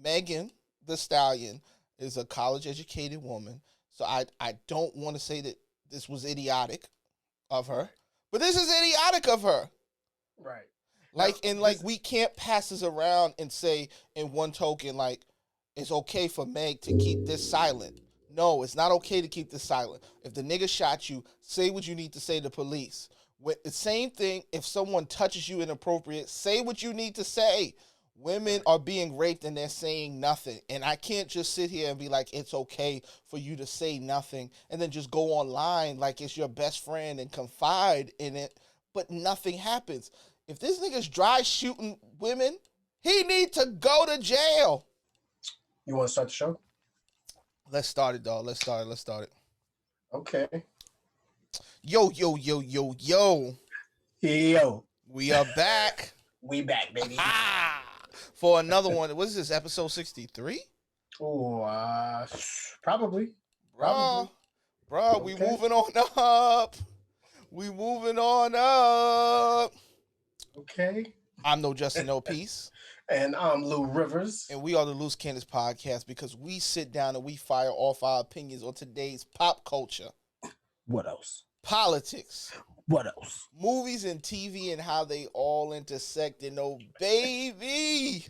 Megan the Stallion is a college-educated woman, so I don't want to say that this was idiotic of her, but this is idiotic of her. Right. Like, and like, we can't pass this around and say in one token, like, it's okay for Meg to keep this silent. No, it's not okay to keep this silent. If the nigga shot you, say what you need to say to police. With the same thing, if someone touches you inappropriate, say what you need to say. Women are being raped and they're saying nothing. And I can't just sit here and be like, it's okay for you to say nothing and then just go online like it's your best friend and confide in it, but nothing happens. If this nigga's dry shooting women, he need to go to jail. You want to start the show? Let's start it, dog. Let's start it. Okay. Yo. Yo. We are back. We back, baby. For another one. What is this, episode 63? Oh, probably. Bro, okay. We moving on up. Okay. I'm No Justin No Peace. And I'm Lou Rivers. And we are the Loose Cannons Podcast because we sit down and we fire off our opinions on today's pop culture. What else? Politics. What else? Movies and TV and how they all intersect. And oh, baby,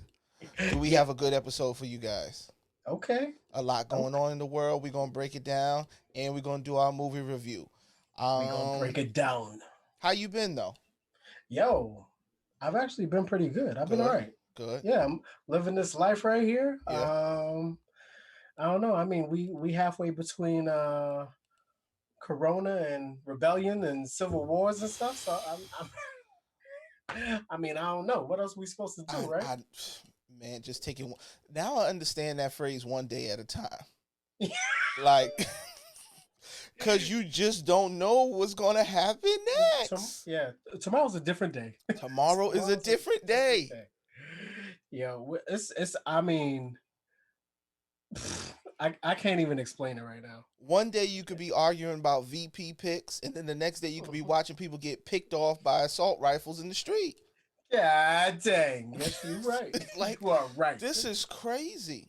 do we have a good episode for you guys? Okay. A lot going on in the world. We're going to break it down and we're going to do our movie review. We're going to break it down. How you been, though? Yo, I've actually been pretty good. I've been all right. Good. Yeah, I'm living this life right here. Yeah. I don't know. I mean, we halfway between Corona and rebellion and civil wars and stuff. So I mean, I don't know. What else are we supposed to do, right? Man, just take it. Now I understand that phrase, one day at a time. Like, because you just don't know what's going to happen next. Tomorrow's a different day. Tomorrow is a different day. Yeah, I mean, I can't even explain it right now. One day you could be arguing about VP picks, and then the next day you could be watching people get picked off by assault rifles in the street. Yeah, dang. Yes, you're right. Like, you are right. This is crazy.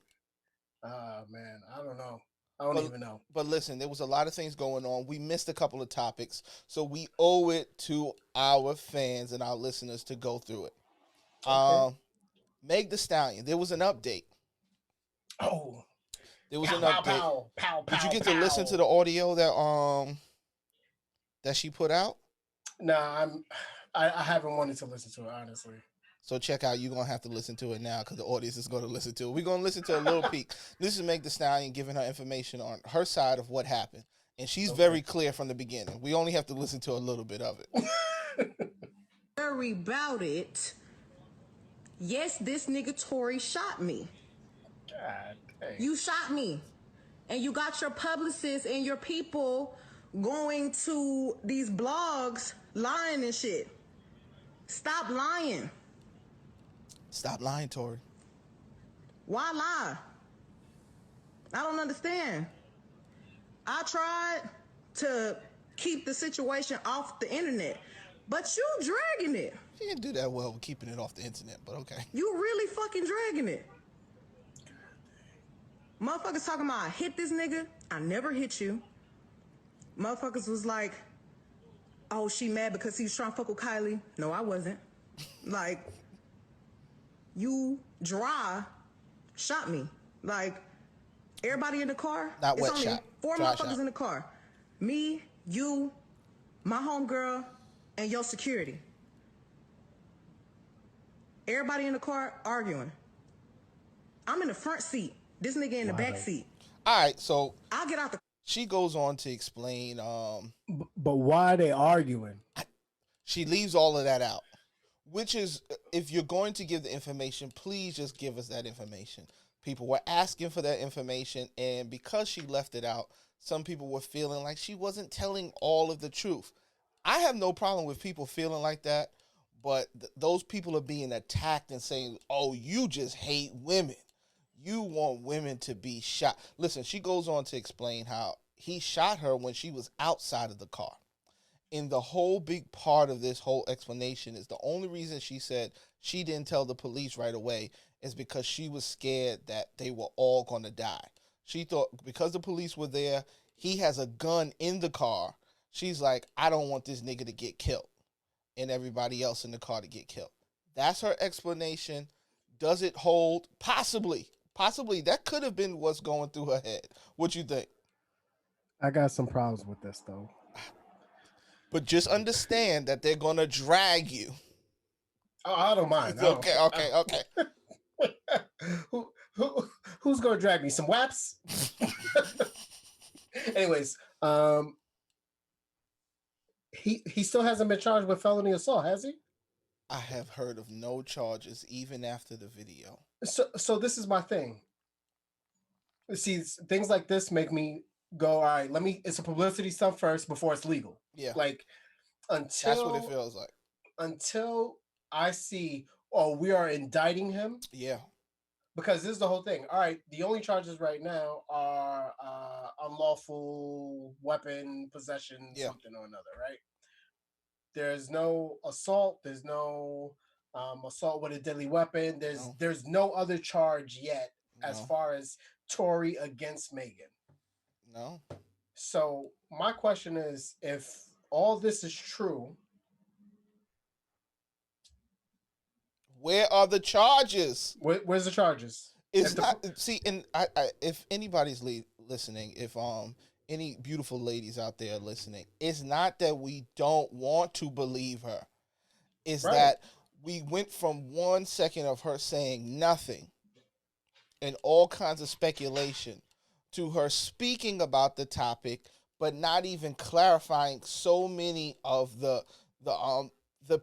Man, I don't know. I don't even know. But listen, there was a lot of things going on. We missed a couple of topics, so we owe it to our fans and our listeners to go through it. Okay. Meg the Stallion, there was an update. Oh. There was an update. Did you get to listen to the audio that she put out? Nah, I haven't wanted to listen to it, honestly. So check out, you're going to have to listen to it now because the audience is going to listen to it. We're going to listen to a little peek. This is Meg the Stallion giving her information on her side of what happened. And she's very clear from the beginning. We only have to listen to a little bit of it. Worry about it. Yes, this nigga Tory shot me. God dang. You shot me. And you got your publicists and your people going to these blogs lying and shit. Stop lying. Stop lying, Tory. Why lie? I don't understand. I tried to keep the situation off the internet, but you dragging it. She didn't do that well with keeping it off the internet, but okay. You really fucking dragging it. Motherfuckers talking about I hit this nigga. I never hit you. Motherfuckers was like, oh, she mad because he was trying to fuck with Kylie. No, I wasn't. Like, you dry shot me. Like, everybody in the car. Not it's wet only shot. 4 Dry motherfuckers shot. in the car. Me, you, my homegirl, and your security. Everybody in the car arguing. I'm in the front seat. This nigga in the back seat. All right, so I'll get out the... She goes on to explain. But why are they arguing? She leaves all of that out, which is, if you're going to give the information, please just give us that information. People were asking for that information, and because she left it out, some people were feeling like she wasn't telling all of the truth. I have no problem with people feeling like that, but those people are being attacked and saying, oh, you just hate women. You want women to be shot. Listen, she goes on to explain how he shot her when she was outside of the car. And the whole big part of this whole explanation is the only reason she said she didn't tell the police right away is because she was scared that they were all going to die. She thought because the police were there, he has a gun in the car. She's like, I don't want this nigga to get killed and everybody else in the car to get killed. That's her explanation. Does it hold? Possibly. Possibly. That could have been what's going through her head. What you think? I got some problems with this though. But just understand that they're going to drag you. Oh, I don't mind. Okay. Who's gonna drag me? Some waps? Anyways, he still hasn't been charged with felony assault, has he? I have heard of no charges even after the video. So this is my thing. See, things like this make me go, all right, it's a publicity stuff first before it's legal. Yeah. Like That's what it feels like. Until I see, we are indicting him. Yeah. Because this is the whole thing. All right, the only charges right now are unlawful weapon possession, something or another, right? There's no assault. There's no assault with a deadly weapon. There's no other charge yet as far as Tory against Megan. No. So my question is, if all this is true, where are the charges? Where's the charges? It's not. See, and I if anybody's listening, if any beautiful ladies out there listening, it's not that we don't want to believe her. It's that we went from 1 second of her saying nothing and all kinds of speculation to her speaking about the topic, but not even clarifying so many of the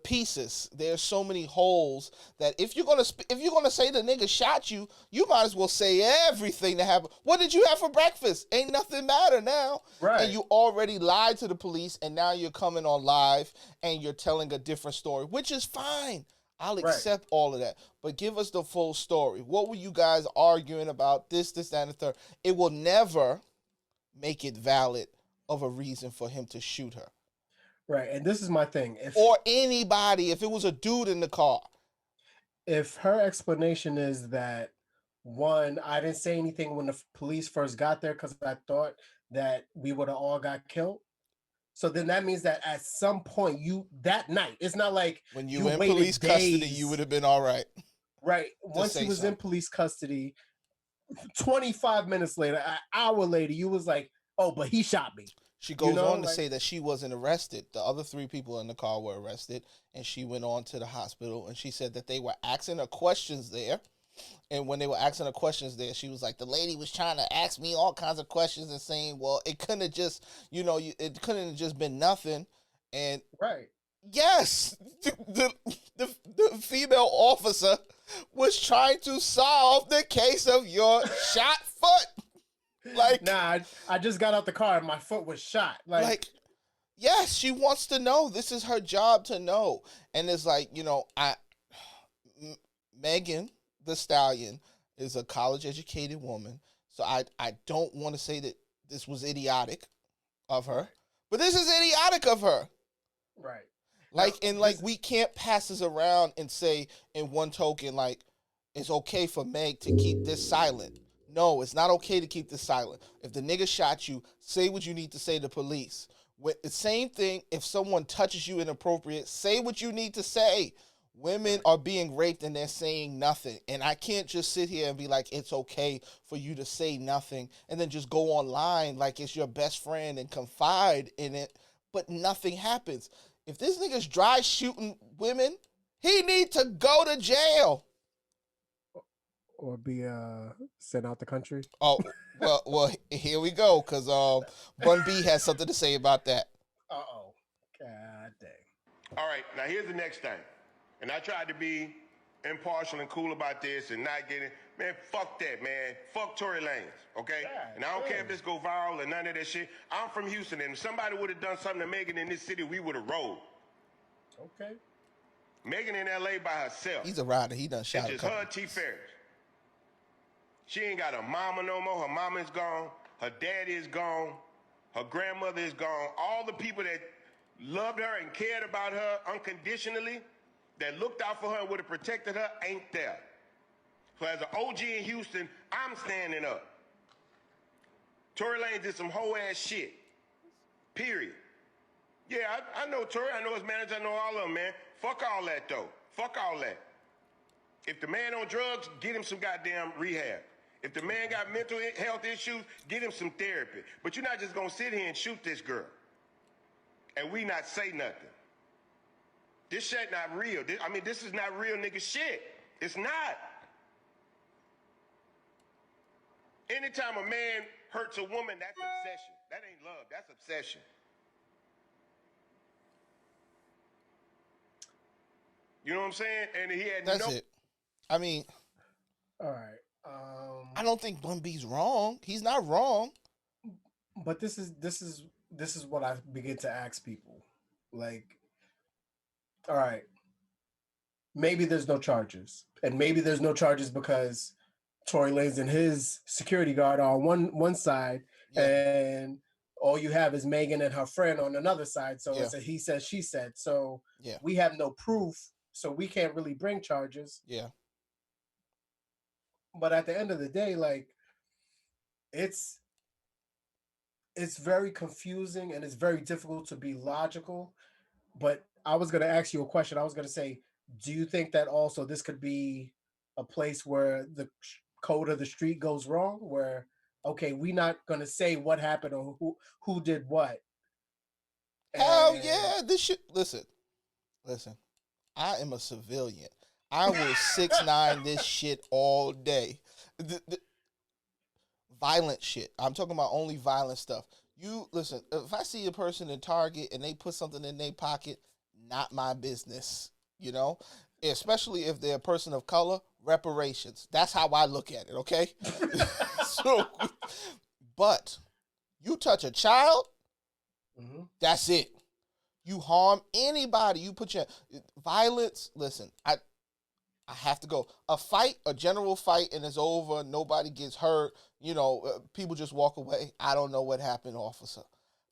pieces. There's so many holes that if you're gonna say the nigga shot you, you might as well say everything that happened. What did you have for breakfast? Ain't nothing matter now. Right. And you already lied to the police, and now you're coming on live and you're telling a different story, which is fine. I'll accept all of that. But give us the full story. What were you guys arguing about? This, that, and the third. It will never make it valid of a reason for him to shoot her. Right, and this is my thing. Or anybody, if it was a dude in the car. If her explanation is that, one, I didn't say anything when the police first got there because I thought that we would have all got killed. So then that means that at some point that night, it's not like when you were in police custody, you would have been all right. Right. Once he was in police custody, 25 minutes later, an hour later, you was like, oh, but he shot me. She goes on to say that she wasn't arrested. The other 3 people in the car were arrested, and she went on to the hospital, and she said that they were asking her questions there. And when they were asking her questions there, she was like, the lady was trying to ask me all kinds of questions and saying, well, it couldn't have just, it couldn't have just been nothing. And yes, the female officer was trying to solve the case of your shot foot. Like, nah, I just got out the car and my foot was shot. Like, yes, she wants to know. This is her job to know. And it's like, Megan the Stallion is a college-educated woman, so I don't want to say that this was idiotic of her, but this is idiotic of her. Right. We can't pass this around and say in one token, like, it's okay for Meg to keep this silent. No, it's not okay to keep this silent. If the nigga shot you, say what you need to say to police. With the same thing, if someone touches you inappropriate, say what you need to say. Women are being raped and they're saying nothing. And I can't just sit here and be like, it's okay for you to say nothing and then just go online like it's your best friend and confide in it, but nothing happens. If this nigga's dry shooting women, he need to go to jail. Or be sent out the country. Oh, well, here we go, because Bun B has something to say about that. Uh-oh. God dang. All right, now here's the next thing. And I tried to be impartial and cool about this and not get it. Man, fuck that, man. Fuck ToryLanez, okay? Yeah, and I don't care if this go viral or none of that shit. I'm from Houston, and if somebody would have done something to Megan in this city, we would have rolled. Okay. Megan in L.A. by herself. He's a rider. He done shot It's just her T. Ferris. She ain't got a mama no more. Her mama is gone. Her daddy is gone. Her grandmother is gone. All the people that loved her and cared about her unconditionally, that looked out for her and would have protected her, ain't there. Because as an OG in Houston, I'm standing up. ToryLanez did some whole ass shit. Period. Yeah, I know Tory. I know his manager. I know all of them, man. Fuck all that, though. Fuck all that. If the man on drugs, get him some goddamn rehab. If the man got mental health issues, get him some therapy. But you're not just gonna sit here and shoot this girl and we not say nothing. This shit not real. This is not real nigga shit. It's not. Anytime a man hurts a woman, that's obsession. That ain't love. That's obsession. You know what I'm saying? And he had That's it. I mean, all right. I don't think Bun B's wrong. He's not wrong. But this is what I begin to ask people. Like, all right, maybe there's no charges, and maybe there's no charges because ToryLanez and his security guard are on one side, and all you have is Megan and her friend on another side. So it's a he said, she said. So we have no proof, so we can't really bring charges. Yeah. But at the end of the day, like, it's very confusing and it's very difficult to be logical. But I was going to ask you a question. I was going to say, do you think that also this could be a place where the code of the street goes wrong, where, okay, we're not going to say what happened or who did what? Hell yeah. This shit. Listen. I am a civilian. I will 6ix9ine this shit all day. Violent shit. I'm talking about only violent stuff. You listen, if I see a person in Target and they put something in their pocket, not my business, you know? Especially if they're a person of color, reparations. That's how I look at it, okay? But you touch a child, that's it. You harm anybody, you put your violence, listen, I have to go. A general fight, and it's over. Nobody gets hurt. You know, people just walk away. I don't know what happened, officer.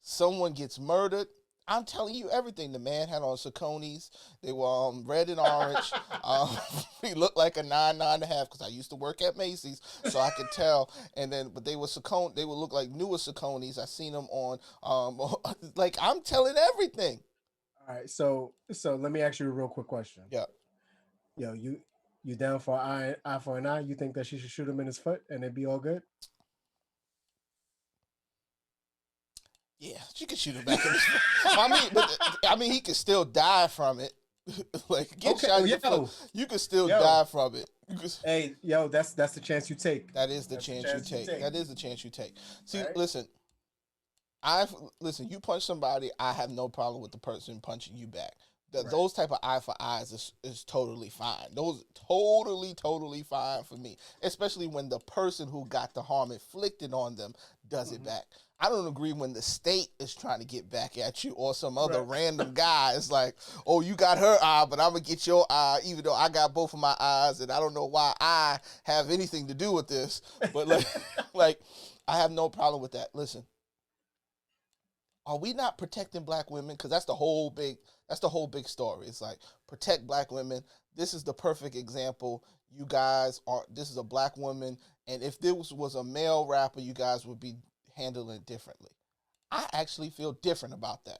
Someone gets murdered. I'm telling you everything. The man had on Saucony's. They were red and orange. He looked like a 9.5 because I used to work at Macy's, so I could tell. And then, but they were Saucony. They would look like newer Saucony's. I seen them on. Like, I'm telling everything. All right. So let me ask you a real quick question. Yeah. Yo, you down for eye for an eye? You think that she should shoot him in his foot and it'd be all good? Yeah, she could shoot him back in his foot. I mean, he could still die from it. Like, get shot in your foot, you could still die from it. Hey, yo, that's the chance you take. That is the chance you take. That is the chance you take. See, right? listen, you punch somebody, I have no problem with the person punching you back. Those type of eye for eyes is totally fine. Those totally fine for me, especially when the person who got the harm inflicted on them does it back. I don't agree when the state is trying to get back at you or some other random guy is like, oh, you got her eye, but I'm going to get your eye, even though I got both of my eyes, and I don't know why I have anything to do with this. But, like, I have no problem with that. Listen, are we not protecting black women? Because that's the whole big story. It's like, protect black women. This is the perfect example. You guys this is a black woman, and if this was a male rapper, you guys would be handling it differently. I actually feel different about that.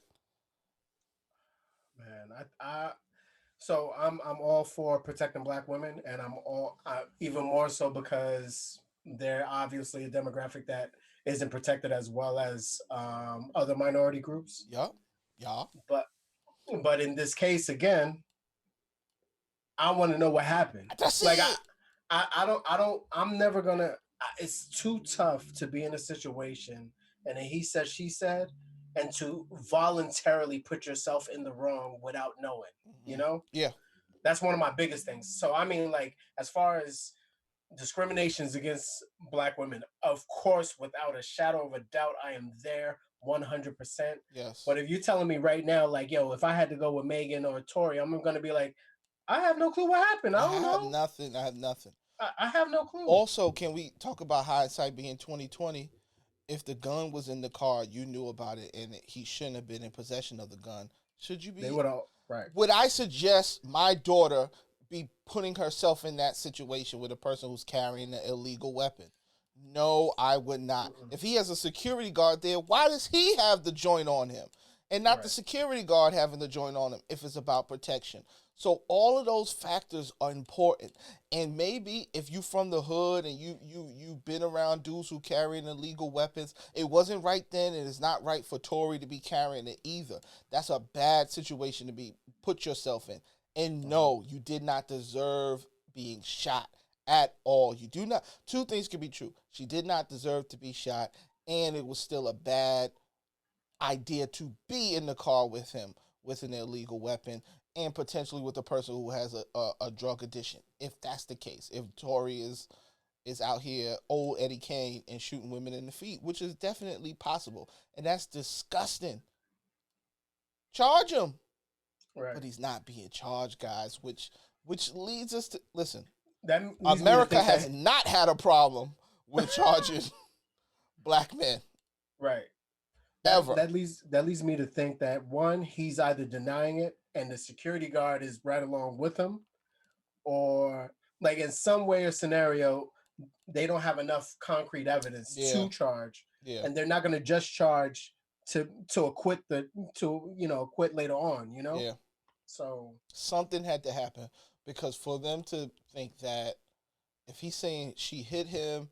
Man, so I'm all for protecting black women, and I'm even more so because they're obviously a demographic that isn't protected as well as other minority groups. Yeah. But in this case, again, I want to know what happened. That's like it. I'm never gonna. It's too tough to be in a situation and a he said, she said, and to voluntarily put yourself in the wrong without knowing. You know? Yeah. That's one of my biggest things. So I mean, like, as far as discriminations against black women, of course, without a shadow of a doubt, I am there 100%. Yes. But if you're telling me right now, like, yo, if I had to go with Megan or Tory, I'm going to be like, I have no clue what happened. I don't know. I have nothing. I have no clue. Also, can we talk about hindsight being 20/20? If the gun was in the car, you knew about it, and he shouldn't have been in possession of the gun. Should you be? They would all right. Would I suggest my daughter be putting herself in that situation with a person who's carrying an illegal weapon. No, I would not. If he has a security guard there, why does he have the joint on him? And not the security guard having the joint on him if it's about protection. So all of those factors are important. And maybe if you from the hood and you've been around dudes who carrying illegal weapons, it wasn't right then and it's not right for Tory to be carrying it either. That's a bad situation to be put yourself in. And no, you did not deserve being shot at all. You do not. Two things can be true. She did not deserve to be shot, and it was still a bad idea to be in the car with him with an illegal weapon and potentially with a person who has a drug addiction. If that's the case, if Tory is out here old Eddie Kane and shooting women in the feet, which is definitely possible, and that's disgusting. Charge him. Right. But he's not being charged, guys, which leads us to listen. America has not had a problem with charging black men. Right. Ever. That leads me to think that one, he's either denying it and the security guard is right along with him, or like in some way or scenario, they don't have enough concrete evidence to charge. Yeah. And they're not gonna just charge to acquit acquit later on, you know? Yeah. So something had to happen, because for them to think that if he's saying she hit him,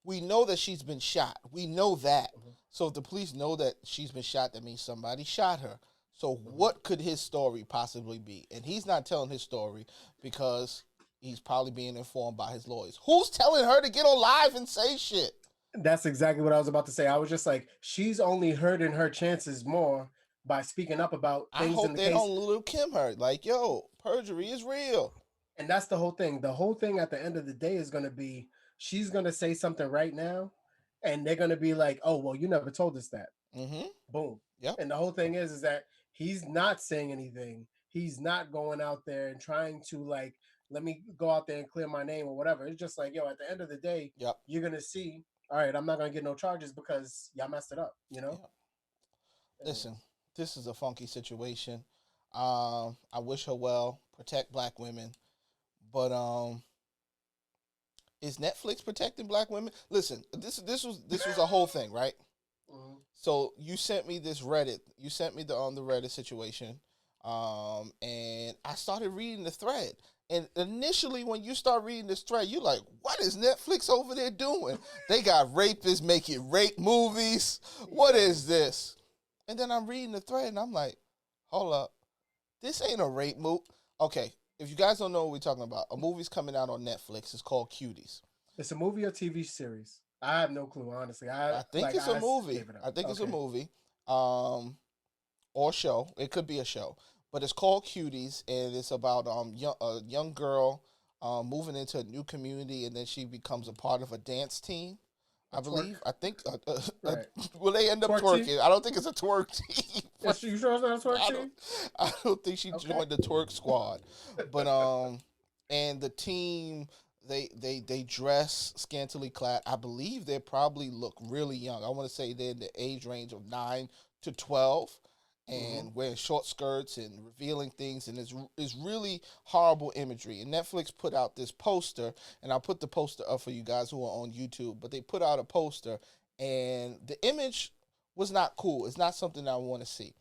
we know that she's been shot. We know that. Mm-hmm. So if the police know that she's been shot, that means somebody shot her. So what could his story possibly be? And he's not telling his story because he's probably being informed by his lawyers. Who's telling her to get on live and say shit? That's exactly what I was about to say. I was just like, she's only hurting her chances more by speaking up about things in the case. I hope they don't Lil' Kim her. Like, yo, perjury is real. And that's the whole thing. The whole thing at the end of the day is going to be, she's going to say something right now, and they're going to be like, oh, well, you never told us that. Mm-hmm. Boom. Yep. And the whole thing is that he's not saying anything. He's not going out there and trying to, like, let me go out there and clear my name or whatever. It's just like, yo, at the end of the day, you're going to see, all right, I'm not going to get no charges because y'all messed it up, you know? Yep. Listen, this is a funky situation. I wish her well. Protect black women. But is Netflix protecting black women? Listen, this was a whole thing, right? Mm-hmm. So you sent me this Reddit. You sent me the Reddit situation, and I started reading the thread. And initially, when you start reading this thread, you're like, "What is Netflix over there doing? They got rapists making rape movies. What is this?" And then I'm reading the thread, and I'm like, "Hold up, this ain't a rape movie." Okay. If you guys don't know what we're talking about, a movie's coming out on Netflix. It's called Cuties. It's a movie or TV series? I have no clue, honestly. I think it's a movie. I think it's a movie, or show. It could be a show, but it's called Cuties, and it's about a young girl moving into a new community, and then she becomes a part of a dance team. I believe. I think. Right. Will they end up twerking? Team? I don't think it's a twerk team. You sure it's not a twerk team? I don't think she joined the twerk squad. But and the team, they dress scantily clad. I believe they probably look really young. I want to say they're in the age range of 9 to 12. And wearing short skirts and revealing things, and it's really horrible imagery. And Netflix put out this poster, and I'll put the poster up for you guys who are on YouTube, but they put out a poster, and the image was not cool. It's not something I want to see.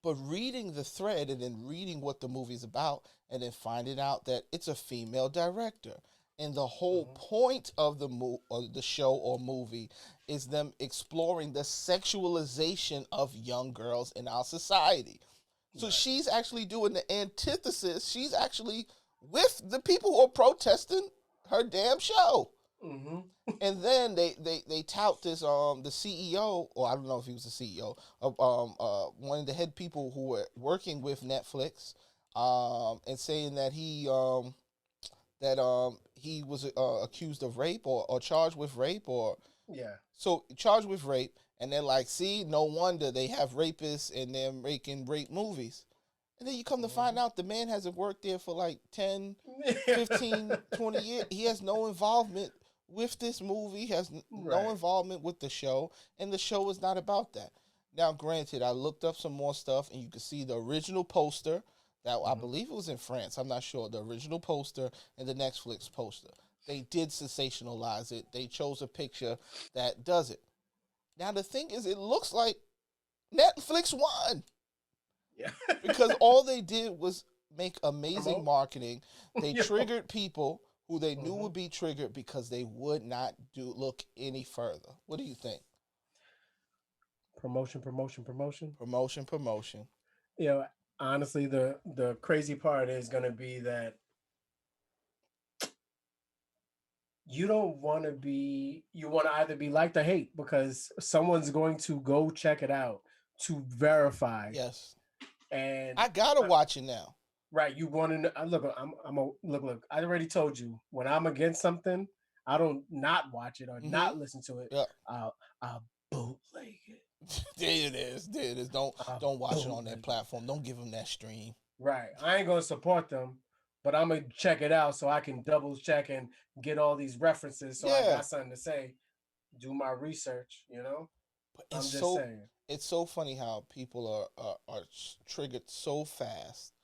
But reading the thread and then reading what the movie's about, and then finding out that it's a female director. And the whole point of the show or movie is them exploring the sexualization of young girls in our society. So she's actually doing the antithesis. She's actually with the people who are protesting her damn show. Mm-hmm. And then they tout this the CEO, or I don't know if he was the CEO of one of the head people who were working with Netflix, and saying that he was accused of rape or charged with rape so charged with rape, and they're like, see, no wonder they have rapists and they're making rape movies. And then you come to find out the man hasn't worked there for like 10, 15, 20 years. He has no involvement with this movie, has no involvement with the show, and the show is not about that. Now, granted, I looked up some more stuff, and you can see the original poster that I believe it was in France. I'm not sure. The original poster and the Netflix poster. They did sensationalize it. They chose a picture that does it. Now the thing is, it looks like Netflix won. Yeah. Because all they did was make amazing Promote. marketing. They Yeah. triggered people who they knew would be triggered because they would not look any further. What do you think? Promotion. Promotion. You know, honestly, the crazy part is going to be that you don't want to be, you want to either be liked or hate because someone's going to go check it out to verify. Yes. And I gotta watch it now. Right, you want to look. Look. I already told you when I'm against something, I don't not watch it or not listen to it. Yeah. I'll bootleg it. There it is. Don't watch it on that platform. Don't give them that stream. Right, I ain't gonna support them, but I'm gonna check it out so I can double check and get all these references. So I got something to say. Do my research. You know. But I'm just saying. It's so funny how people are triggered so fast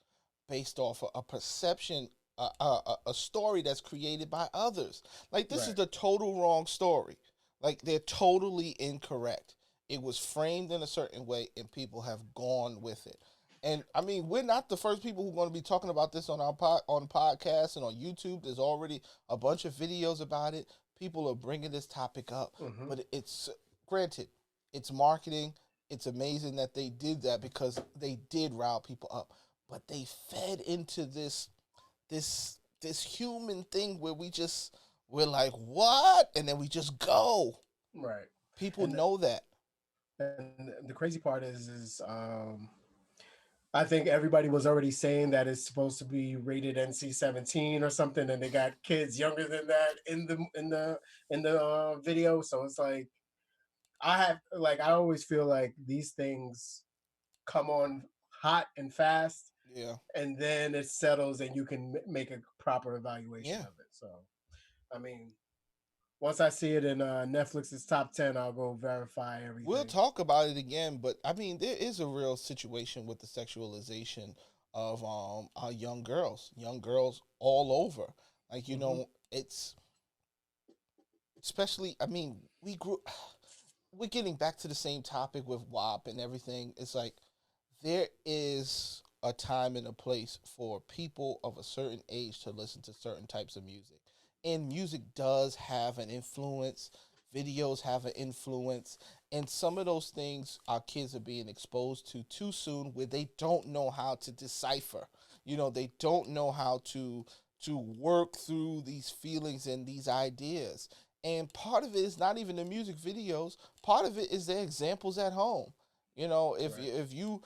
based off of a perception, a story that's created by others. Like, this is the total wrong story. Like, they're totally incorrect. It was framed in a certain way, and people have gone with it. And, I mean, we're not the first people who are going to be talking about this on our on podcasts and on YouTube. There's already a bunch of videos about it. People are bringing this topic up. But it's, granted, it's marketing. It's amazing that they did that because they did rile people up. But they fed into this human thing where we're like, what? And then we just go. Right. People know that. And the crazy part is I think everybody was already saying that it's supposed to be rated NC-17 or something, and they got kids younger than that in the video. So it's like I always feel like these things come on hot and fast. Yeah. And then it settles and you can make a proper evaluation of it. So, I mean, once I see it in Netflix's top 10, I'll go verify everything. We'll talk about it again, but I mean, there is a real situation with the sexualization of our young girls all over. Like, you know, it's especially, I mean, we're getting back to the same topic with WAP and everything. It's like there is a time and a place for people of a certain age to listen to certain types of music. And music does have an influence. Videos have an influence. And some of those things our kids are being exposed to too soon where they don't know how to decipher. You know, they don't know how to work through these feelings and these ideas. And part of it is not even the music videos. Part of it is their examples at home. You know, if you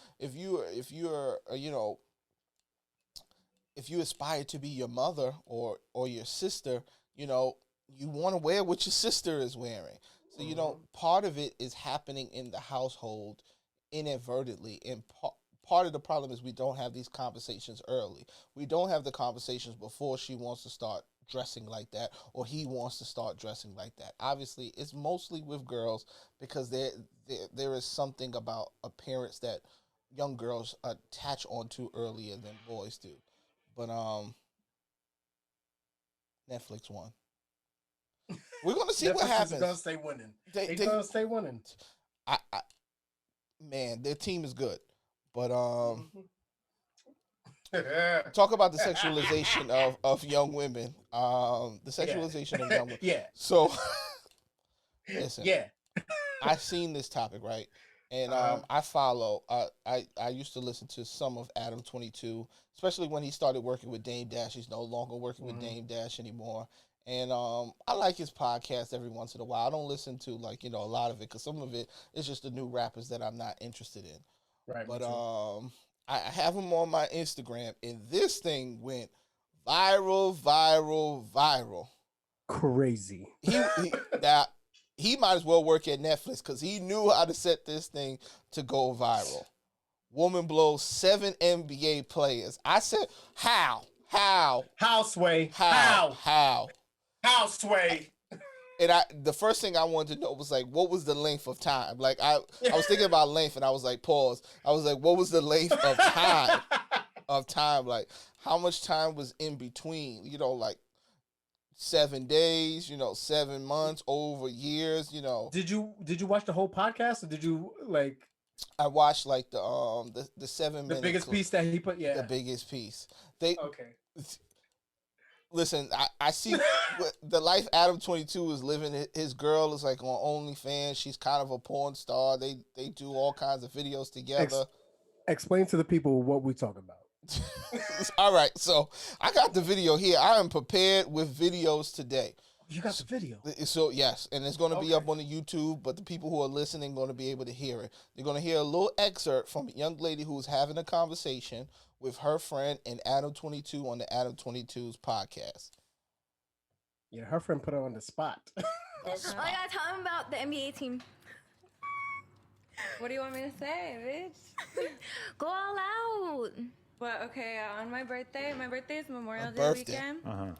aspire to be your mother or your sister, you know, you want to wear what your sister is wearing. So, you know, part of it is happening in the household inadvertently. And part of the problem is we don't have these conversations early. We don't have the conversations before she wants to start dressing like that or he wants to start dressing like that. Obviously, it's mostly with girls because there is something about appearance that young girls attach onto earlier than boys do. But Netflix won. We're gonna see what happens. Netflix is gonna stay winning. They're gonna stay winning. Man, their team is good, but talk about the sexualization of young women. The sexualization of young women. Yeah. So, listen. Yeah. I seen this topic, right? And I follow. I used to listen to some of Adam 22, especially when he started working with Dame Dash. He's no longer working with Dame Dash anymore. And I like his podcast every once in a while. I don't listen to a lot of it because some of it is just the new rappers that I'm not interested in. Right. But I have him on my Instagram, and this thing went viral. Crazy. He might as well work at Netflix because he knew how to set this thing to go viral. Woman blows 7 NBA players. I said, how? Sway. How, Sway? And the first thing I wanted to know was what was the length of time? Like I was thinking about length, and I was like, pause. I was like, what was the length of time? of time. Like, how much time was in between? You know, like 7 days. You know, 7 months, over years. You know. Did you watch the whole podcast, or did you like? I watched like the 7 minute. The biggest piece that he put. Yeah. The biggest piece. They okay. Listen, I see the life Adam 22 is living. His girl is like on OnlyFans. She's kind of a porn star. They do all kinds of videos together. Explain to the people what we talk about. All right, so I got the video here. I am prepared with videos today. You got the video. So yes, and it's going to be up on the YouTube, but the people who are listening are going to be able to hear it. They're going to hear a little excerpt from a young lady who's having a conversation with her friend and Adam 22 on the Adam 22's podcast. Yeah, her friend put her on the spot. Oh yeah, tell him about the NBA team. What do you want me to say, bitch? Go all out. But okay, on my birthday is Memorial Day birthday. weekend. Uh-huh.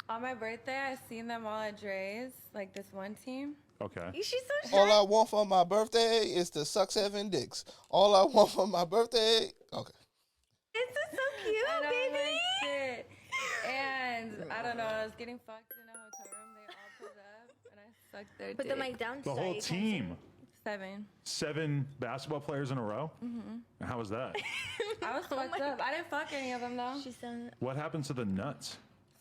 On my birthday, I seen them all at Dre's, like this one team. Okay. She's so shy. All I want for my birthday is to suck 7 dicks. All I want for my birthday. Okay. This is so cute, And I'm baby. like, shit. And I don't know, I was getting fucked in a hotel room. They all pulled up, and I sucked their Put dick. the mic down. The whole team. 7. 7 basketball players in a row? Mm-hmm. How was that? I was fucked up. I didn't fuck any of them, though. She said, What happened to the nuts?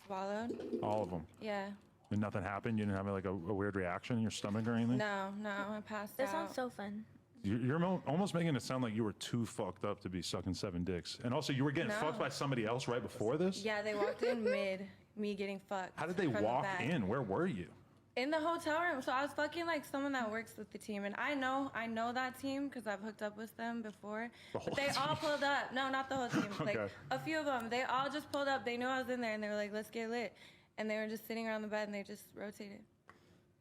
Swallowed. All of them. Yeah. And nothing happened? You didn't have like a weird reaction in your stomach or anything? No, I passed that out. sounds so fun. You're almost making it sound like you were too fucked up to be sucking 7 dicks. And also, you were getting fucked by somebody else right before this? Yeah, they walked in mid me getting fucked. How did they from the walk back. in? Where were you? In the hotel room. So I was fucking like someone that works with the team, and I know that team because I've hooked up with them before. But they all pulled up. No, not the whole team. Okay. Like a few of them. They all just pulled up. They knew I was in there, and they were like, "Let's get lit." And they were just sitting around the bed, and they just rotated.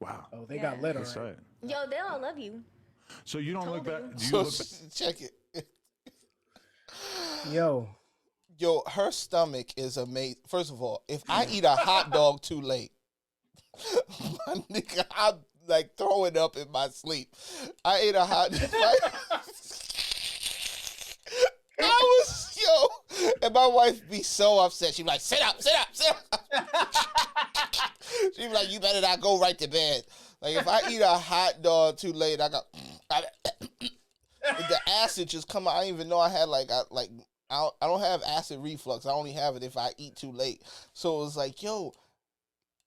Wow. Oh, they got lit, all That's right. right. Yo, they all love you. So you don't look back. Do you So look check it. Yo, Her stomach is amazing. First of all, if I eat a hot dog too late, my nigga, I'm like throwing up in my sleep. I ate a hot and my wife be so upset. She be like, sit up. She be like, you better not go right to bed. Like, if I eat a hot dog too late, the acid just come out. I didn't even know I had I don't have acid reflux. I only have it if I eat too late. So it was like, yo,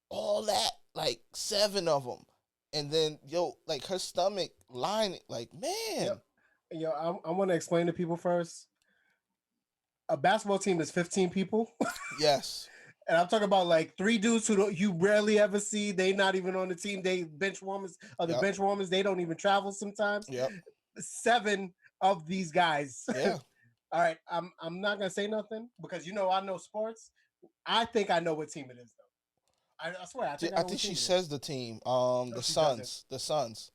all that, like 7 of them. And then, like her stomach lining, like, man. Yo, I want to explain to people first. A basketball team is 15 people. Yes. And I'm talking about like 3 dudes who you rarely ever see. They not even on the team. They bench warmers. Bench warmers, they don't even travel sometimes. Yep. 7 of these guys. Yeah. All right. I'm not gonna say nothing because I know sports. I think I know what team it is though. I swear. I think she says the team. The Suns. The Suns.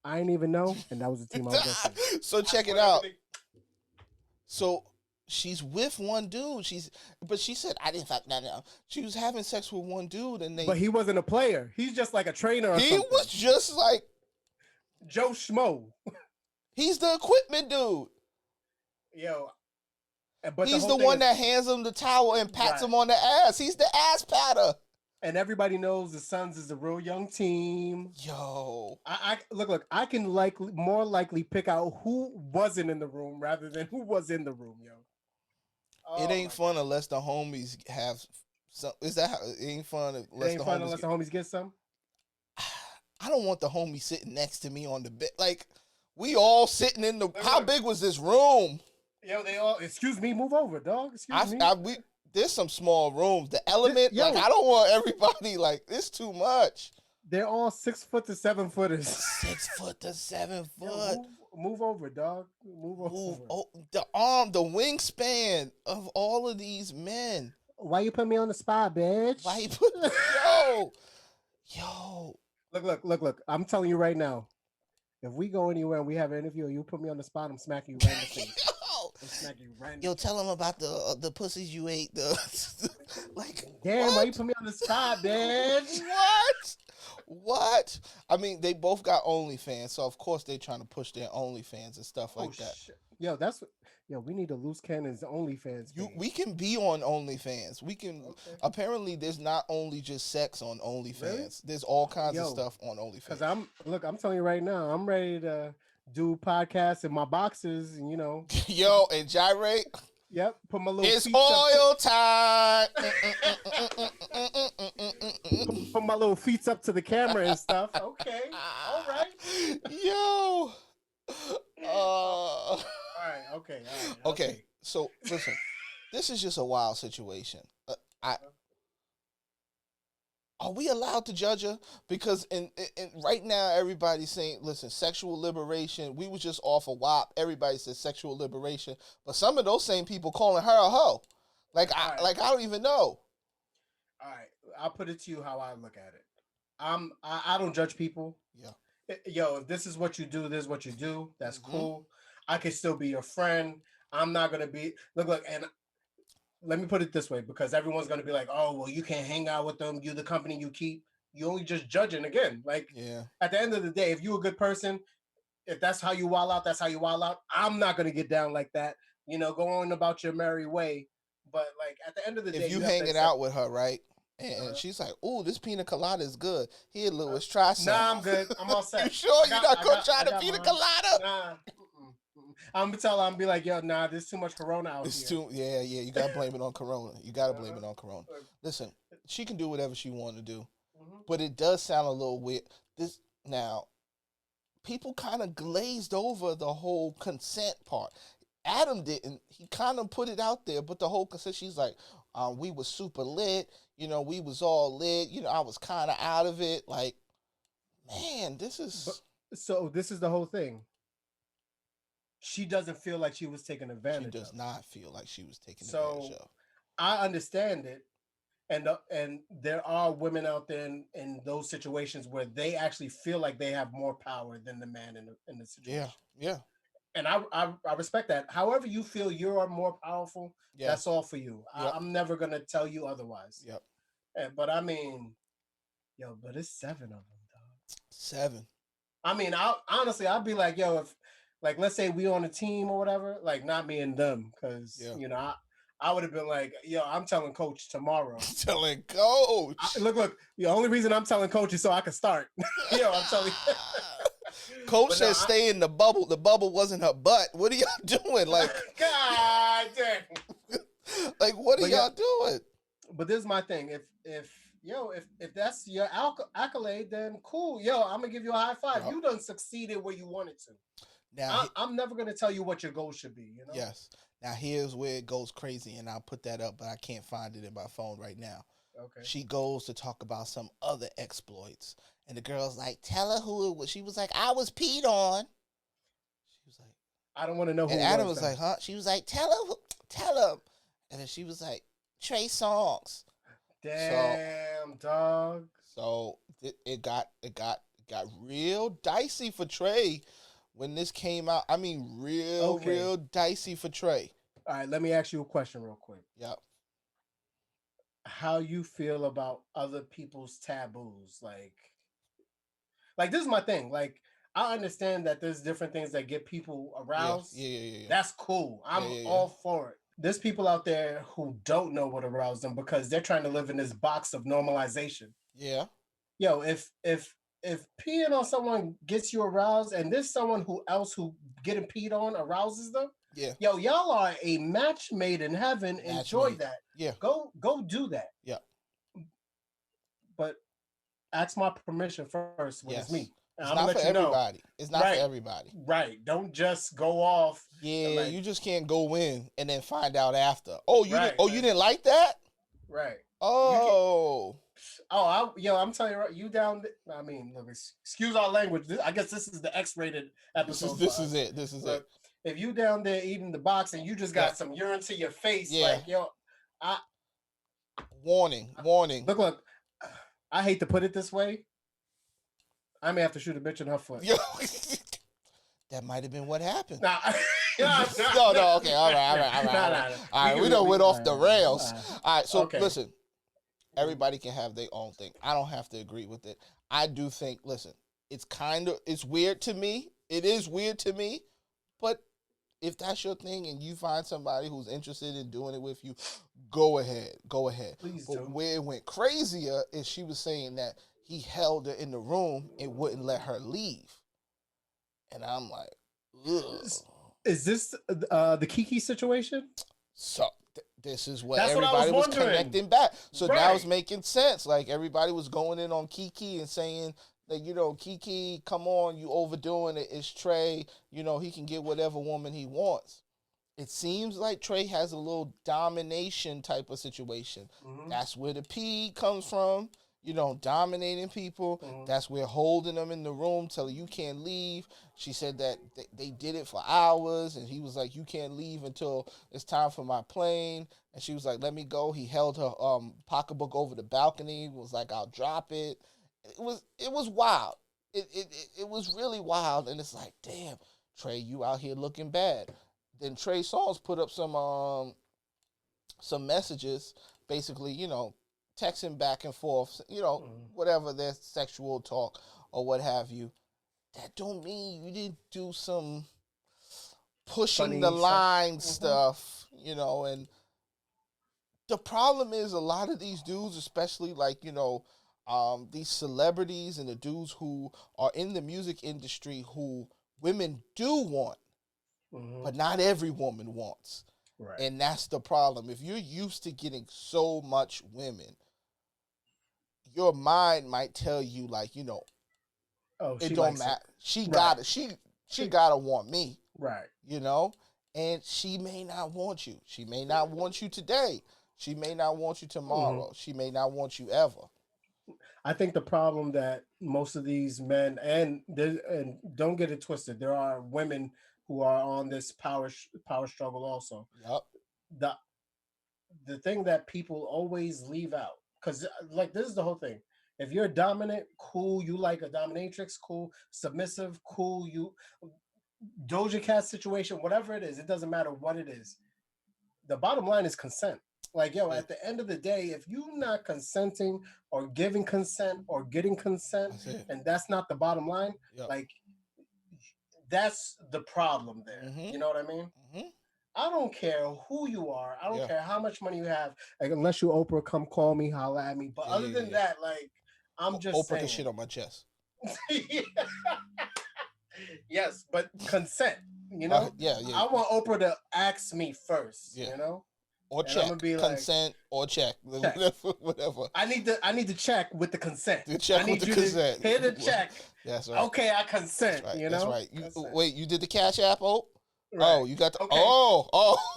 I didn't even know, and that was the team I was gonna say. So check it out. So she's with one dude. But she said I didn't fuck no. She was having sex with one dude, and But he wasn't a player. He's just like a trainer. Or he something. was just like Joe Schmo. He's the equipment dude. Yo. But he's the one that hands him the towel and pats him on the ass. He's the ass patter. And everybody knows the Suns is a real young team. Yo, I look. I can more likely pick out who wasn't in the room rather than who was in the room. Yo, it ain't fun unless the homies have some. Is that how it ain't fun unless the homies get some? I don't want the homie sitting next to me on the bed. Like we all sitting in the. How big was this room? Yo, they all. Excuse me, move over, dog. Excuse me. There's some small rooms. The element, like I don't want everybody like this too much. They're all 6 foot to 7 footers. 6 foot to 7 foot. Yo, move over, dog. Move over. Oh, the wingspan of all of these men. Why you put me on the spot, bitch? Why you put yo? Look. I'm telling you right now. If we go anywhere and we have an interview, and you put me on the spot, I'm smacking you right in the face. Yo, tell them about the pussies you ate. Like, damn, what? why you put me on the spot, bitch? What? I mean, they both got OnlyFans, so of course they trying to push their OnlyFans and stuff like that. Yo, we need a loose cannons OnlyFans page. We can be on OnlyFans. We can. Okay. Apparently, there's not only just sex on OnlyFans. Really? There's all kinds of stuff on OnlyFans. Because I'm telling you right now, I'm ready to do podcasts in my boxes, and Yo, and gyrate. Yep, put my little. It's oil time. Put my little feet up to the camera and stuff. Okay, all right. Yo. All right. Okay. So listen, this is just a wild situation. Are we allowed to judge her? Because in right now, everybody's saying, listen, sexual liberation. We was just off a WAP. Everybody says sexual liberation. But some of those same people calling her a hoe. I don't even know. All right. I'll put it to you how I look at it. I don't judge people. Yeah. Yo, if this is what you do, this is what you do. That's cool. I can still be your friend. I'm not going to be... Look, and... Let me put it this way, because everyone's going to be like, oh, well, you can't hang out with them. You're the company you keep. You only just judging again. At the end of the day, if you're a good person, if that's how you wild out, that's how you wild out. I'm not going to get down like that. Go on about your merry way. But at the end of the day, if you hanging out with her, right? And she's like, "Ooh, this pina colada is good. Here, Lewis, try some." Nah, I'm good. I'm all set. You sure you're not going to try the pina colada? Nah. I'm gonna tell her, I'm be like, yo, nah, there's too much Corona out here. Yeah. You gotta blame it on Corona. You gotta blame it on Corona. Listen, she can do whatever she want to do, but it does sound a little weird. People kind of glazed over the whole consent part. Adam didn't. He kind of put it out there, but the whole consent, she's like, we was super lit. We was all lit. I was kind of out of it. Like, man, this is... So this is the whole thing. She doesn't feel like she was taken advantage of. She does not feel like she was taken advantage of. I understand it. And there are women out there in those situations where they actually feel like they have more power than the man in the situation. Yeah. And I respect that. However you feel you are more powerful, that's all for you. Yep. I'm never going to tell you otherwise. Yep. But I mean, but it's 7 of them, dog. 7. I mean, I'd be like, yo, if, let's say we on a team or whatever, not me and them, because, I would have been like, yo, I'm telling coach tomorrow. Telling coach. Look, the only reason I'm telling coach is so I can start. I'm telling you. Coach said stay in the bubble. The bubble wasn't her butt. What are y'all doing? God damn. What are y'all doing? But this is my thing. If that's your accolade, then cool. I'm going to give you a high five. You done succeeded where you wanted to. Now, I'm never going to tell you what your goal should be, Yes. Now, here's where it goes crazy, and I'll put that up, but I can't find it in my phone right now. Okay. She goes to talk about some other exploits, and the girl's like, tell her who it was. She was like, I was peed on. She was like, I don't want to know who it was. And Adam was like, huh? She was like, tell him. And then she was like, Trey Songz. Damn, dog. So it got real dicey for Trey. When this came out, I mean, real dicey for Trey. All right, let me ask you a question real quick. Yep. How you feel about other people's taboos? Like this is my thing. I understand that there's different things that get people aroused. Yeah. That's cool. I'm all for it. There's people out there who don't know what aroused them because they're trying to live in this box of normalization. Yeah. Yo, if peeing on someone gets you aroused and there's someone who getting peed on arouses them, yo, y'all are a match made in heaven. Enjoy that. Yeah. Go do that. Yeah. But ask my permission first when it's me. It's not for everybody. It's not for everybody. Right. Don't just go off. Yeah, you just can't go in and then find out after. Oh, you didn't like that? Right. Oh. I'm telling you, you down. I mean, look, excuse our language. I guess this is the X-rated episode. This is it. If you down there eating the box and you just got some urine to your face, warning. Look. I hate to put it this way. I may have to shoot a bitch in her foot. Yo, that might have been what happened. No, okay, all right. We done went off the rails. All right, so listen. Everybody can have their own thing. I don't have to agree with it. I do think, listen, it's weird to me. It is weird to me, but if that's your thing and you find somebody who's interested in doing it with you, go ahead. Please But do. where it went crazier is she was saying that he held her in the room and wouldn't let her leave. And I'm like, ugh. Is this the Kiki situation? So this is what That's what I was everybody was wondering. connecting back. So Right. now it's making sense. Like everybody was going in on Kiki and saying that, you know, Kiki, come on, you overdoing it. It's Trey. You know, he can get whatever woman he wants. It seems like Trey has a little domination type of situation. Mm-hmm. That's where the P comes from. You know, dominating people. Mm-hmm. That's where holding them in the room till you can't leave. She said that they did it for hours, and he was like, you can't leave until it's time for my plane. And she was like, let me go. He held her pocketbook over the balcony, was like, I'll drop it. It was wild. It was really wild, and it's like, damn, Trey, you out here looking bad. Then Trey Songz put up some messages, basically, you know, texting back and forth, you know, whatever their sexual talk or what have you. That don't mean you didn't do some pushing Funny the stuff. line stuff, you know. And the problem is a lot of these dudes, especially like, you know, these celebrities and the dudes who are in the music industry who women do want, but not every woman wants. Right. And that's the problem. If you're used to getting so much women, your mind might tell you, like, you know, Oh, it she don't likes it. matter. She Right. gotta she gotta want me, Right. you know? And she may not want you. She may not want you today. She may not want you tomorrow. She may not want you ever. I think the problem that most of these men and don't get it twisted, there are women who are on this power struggle also. Yep. The thing that people always leave out, because like this is the whole thing. If you're dominant, cool. You like a dominatrix, cool. Submissive, cool. You Doja Cat situation, whatever it is, it doesn't matter what it is. The bottom line is consent. Like, yo, at the end of the day, if you're not consenting or giving consent or getting consent, and that's not the bottom line, like, that's the problem there. You know what I mean? I don't care who you are. I don't care how much money you have. Like, unless you Oprah, come call me, holla at me. But other than that, like, I'm just Oprah saying. can shit on my chest. Yes, but consent, you know? I want Oprah to ask me first, you know? Or check. Consent or check. Whatever. I need to check with the consent. The check with the consent. Hit the check. That's right. Okay, I consent, That's right. you know? That's right. Wait, you did the Cash App, Right. Oh, you got the... Okay.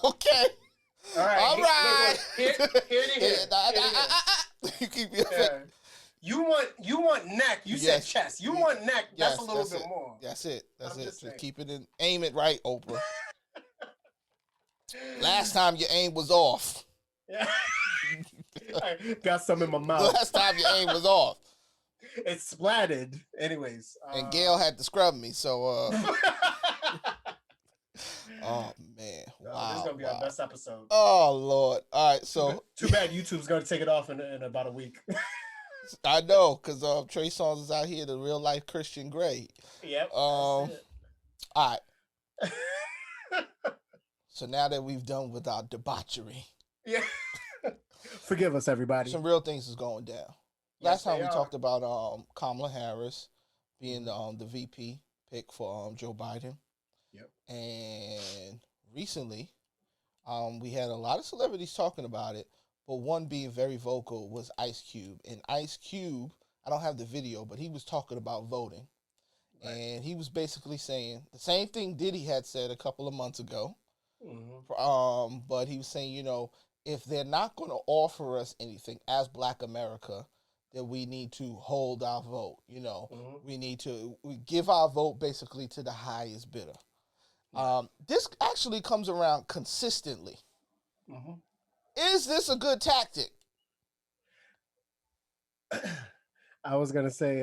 Okay. All right. All right. Here. You keep You want neck. You said chest. You want neck. That's a little bit more. That's it. Just keep it in. Aim it right, Oprah. Last time your aim was off. Yeah. I got some in my mouth. Last time your aim was off. It splattered. Anyways. And Gail had to scrub me, so oh man. Wow. This is gonna be our best episode. Oh Lord. All right, so too bad YouTube's gonna take it off in about a week. I know, because Trey Songz is out here, the real life Christian Grey. Yep. All right. So now that we've done with our debauchery, forgive us, everybody. Some real things is going down. Last time we talked about Kamala Harris being the VP pick for Joe Biden. Yep. And recently, we had a lot of celebrities talking about it, but one being very vocal was Ice Cube. And Ice Cube, I don't have the video, but he was talking about voting. Right. And he was basically saying the same thing Diddy had said a couple of months ago. But he was saying, you know, if they're not going to offer us anything as Black America, then we need to hold our vote. You know, we give our vote basically to the highest bidder. This actually comes around consistently. Is this a good tactic? I was going to say,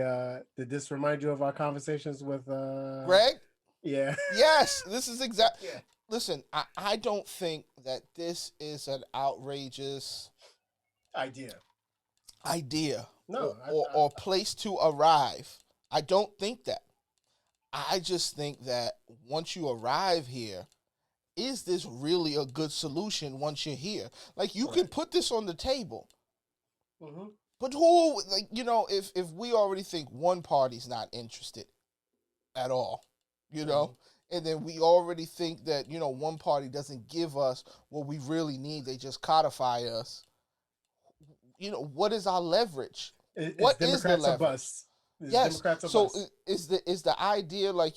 did this remind you of our conversations with Greg? Yeah. Yes, this is exactly. Yeah. Listen, I don't think that this is an outrageous idea. No, or place to arrive. I don't think that. I just think that once you arrive here is this really a good solution once you're here? Like, you can put this on the table. Mm-hmm. But who, like, if we already think one party's not interested at all, and then we already think that, one party doesn't give us what we really need, they just codify us, what is our leverage? What is the Democrats or leverage? bust? Yes. Democrats or So bust? is the idea, like,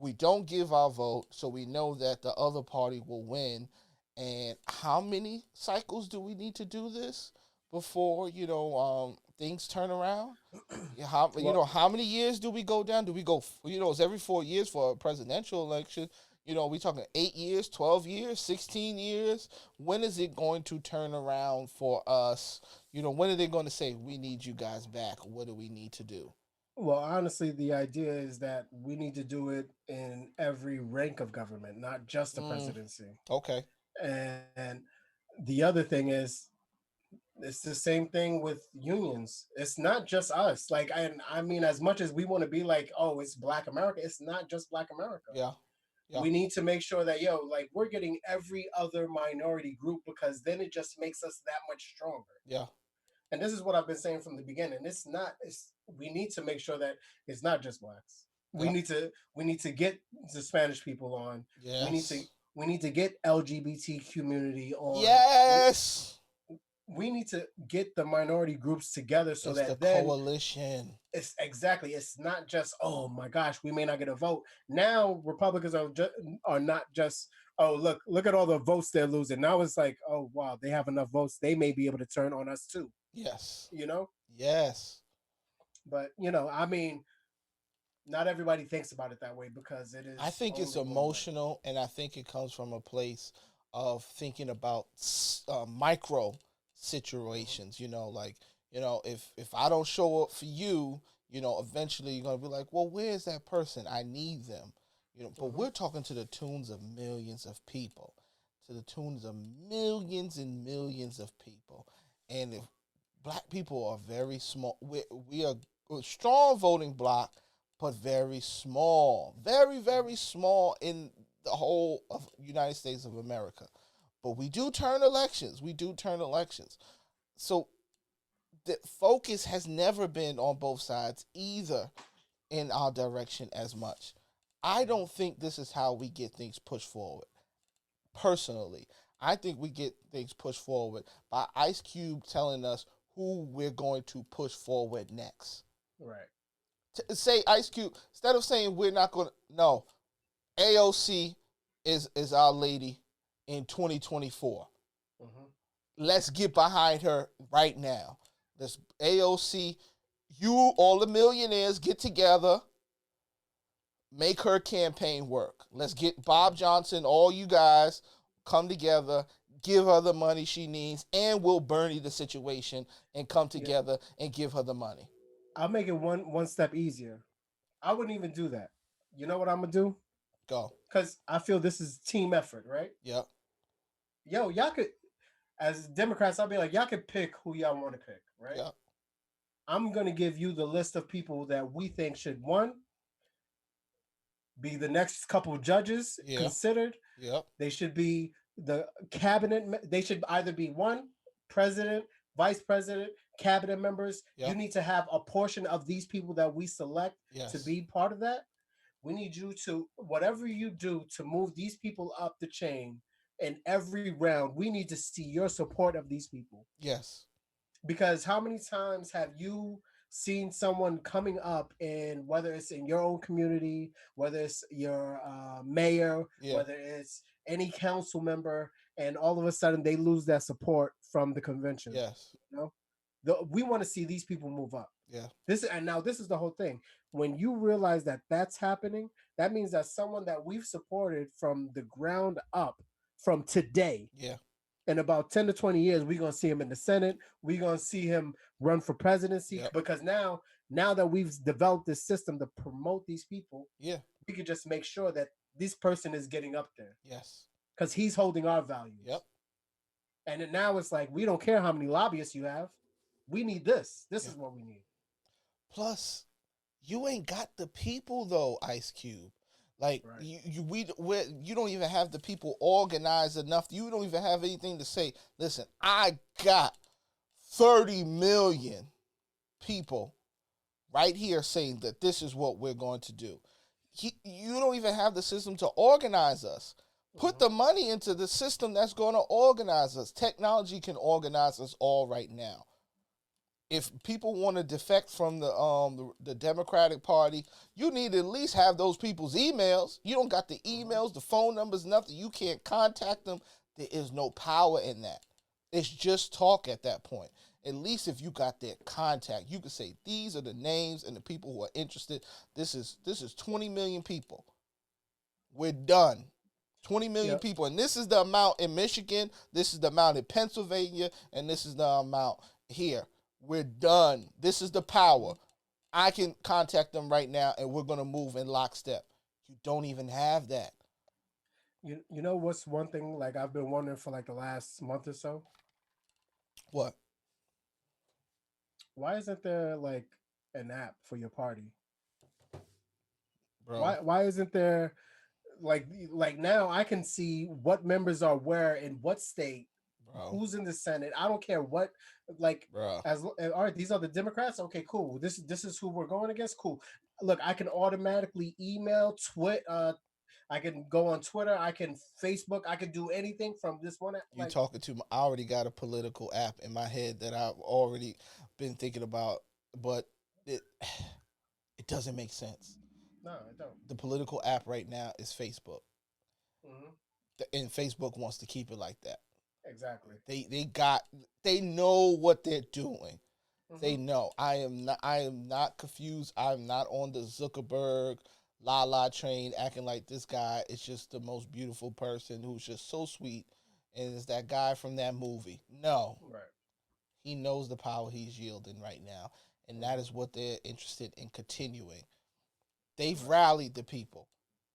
we don't give our vote, so we know that the other party will win. And how many cycles do we need to do this before things turn around? How many years do we go down? Do we go? It's every 4 years for a presidential election. We talking 8 years, 12 years, 16 years. When is it going to turn around for us? When are they going to say, we need you guys back? What do we need to do? Well, honestly, the idea is that we need to do it in every rank of government, not just the presidency. Okay. And the other thing is, it's the same thing with unions. It's not just us. Like, I mean, as much as we want to be like, oh, it's Black America, it's not just Black America. Yeah. We need to make sure that, like, we're getting every other minority group, because then it just makes us that much stronger. Yeah. And this is what I've been saying from the beginning. We need to make sure that it's not just Blacks. We need to get the Spanish people on. Yes. We need to get LGBT community on. Yes. We need to get the minority groups together so it's that the coalition. It's exactly. It's not just, oh my gosh, we may not get a vote. Now Republicans are not just, oh, look at all the votes they're losing. Now it's like, oh wow, they have enough votes. They may be able to turn on us too. Yes. Yes. But I mean, not everybody thinks about it that way, because it is. I think it's emotional, and I think it comes from a place of thinking about micro situations. If I don't show up for you, eventually you're gonna be like, well, where's that person? I need them. But we're talking to the tunes of millions of people, to the tunes of millions and millions of people. And if Black people are very small, we are a strong voting bloc, but very small, very, very small in the whole of United States of America. But we do turn elections. So the focus has never been on both sides either in our direction as much. I don't think this is how we get things pushed forward. Personally, I think we get things pushed forward by Ice Cube telling us who we're going to push forward next. Right. Say Ice Cube, instead of saying we're not going to, no, AOC is our lady in 2024. Mm-hmm. Let's get behind her right now. Let's AOC, all the millionaires get together, make her campaign work. Let's get Bob Johnson, all you guys come together, give her the money she needs, and we'll Bernie the situation and come together and give her the money. I'll make it one step easier. I wouldn't even do that. You know what I'm gonna do? Go. Because I feel this is team effort, right? Yep. Y'all could, as Democrats, I'll be like, y'all could pick who y'all want to pick, right? Yep. I'm gonna give you the list of people that we think should, one, be the next couple of judges considered. Yep. They should be the cabinet. They should either be one, president, vice president, cabinet members. Yep. You need to have a portion of these people that we select to be part of that. We need you to, whatever you do to move these people up the chain in every round, we need to see your support of these people. Yes. Because how many times have you seen someone coming up, in whether it's in your own community, whether it's your mayor, whether it's any council member, and all of a sudden they lose that support from the convention? Yes. We want to see these people move up. Yeah. This is the whole thing. When you realize that that's happening, that means that someone that we've supported from the ground up, from today, in about 10 to 20 years, we're going to see him in the Senate. We're going to see him run for presidency, because now that we've developed this system to promote these people, we could just make sure that this person is getting up there. Yes. Because he's holding our values. Yep. And then now it's like, we don't care how many lobbyists you have. We need this. This is what we need. Plus, you ain't got the people, though, Ice Cube. Like Right. you don't even have the people organized enough. You don't even have anything to say. Listen, I got 30 million people right here saying that this is what we're going to do. You don't even have the system to organize us. Put the money into the system that's going to organize us. Technology can organize us all right now. If people want to defect from the Democratic Party, you need to at least have those people's emails. You don't got the emails, the phone numbers, nothing. You can't contact them. There is no power in that. It's just talk at that point. At least if you got their contact, you could say these are the names and the people who are interested. This is 20 million people. We're done. 20 million people, and this is the amount in Michigan. This is the amount in Pennsylvania, and this is the amount here. We're done. This is the power. I can contact them right now, and we're going to move in lockstep. You don't even have that. You know what's one thing like I've been wondering for like the last month or so? What? Why isn't there like an app for your party? Bro. Why isn't there like now I can see what members are where in what state, Bro. who's in the Senate. I don't care what Bro. all right, these are the Democrats. Okay, cool. This is who we're going against. Cool. Look, I can automatically email, tweet. I can go on Twitter. I can Facebook. I can do anything from this one. You talking to? I already got a political app in my head that I've already been thinking about, but it doesn't make sense. No, it don't. The political app right now is Facebook, and Facebook wants to keep it like that. Exactly. They know what they're doing. They know. I am not confused. I'm not on the Zuckerberg la train acting like this guy is just the most beautiful person who's just so sweet and is that guy from that movie. No. Right. He knows the power he's yielding right now, and that is what they're interested in continuing. They've rallied the people.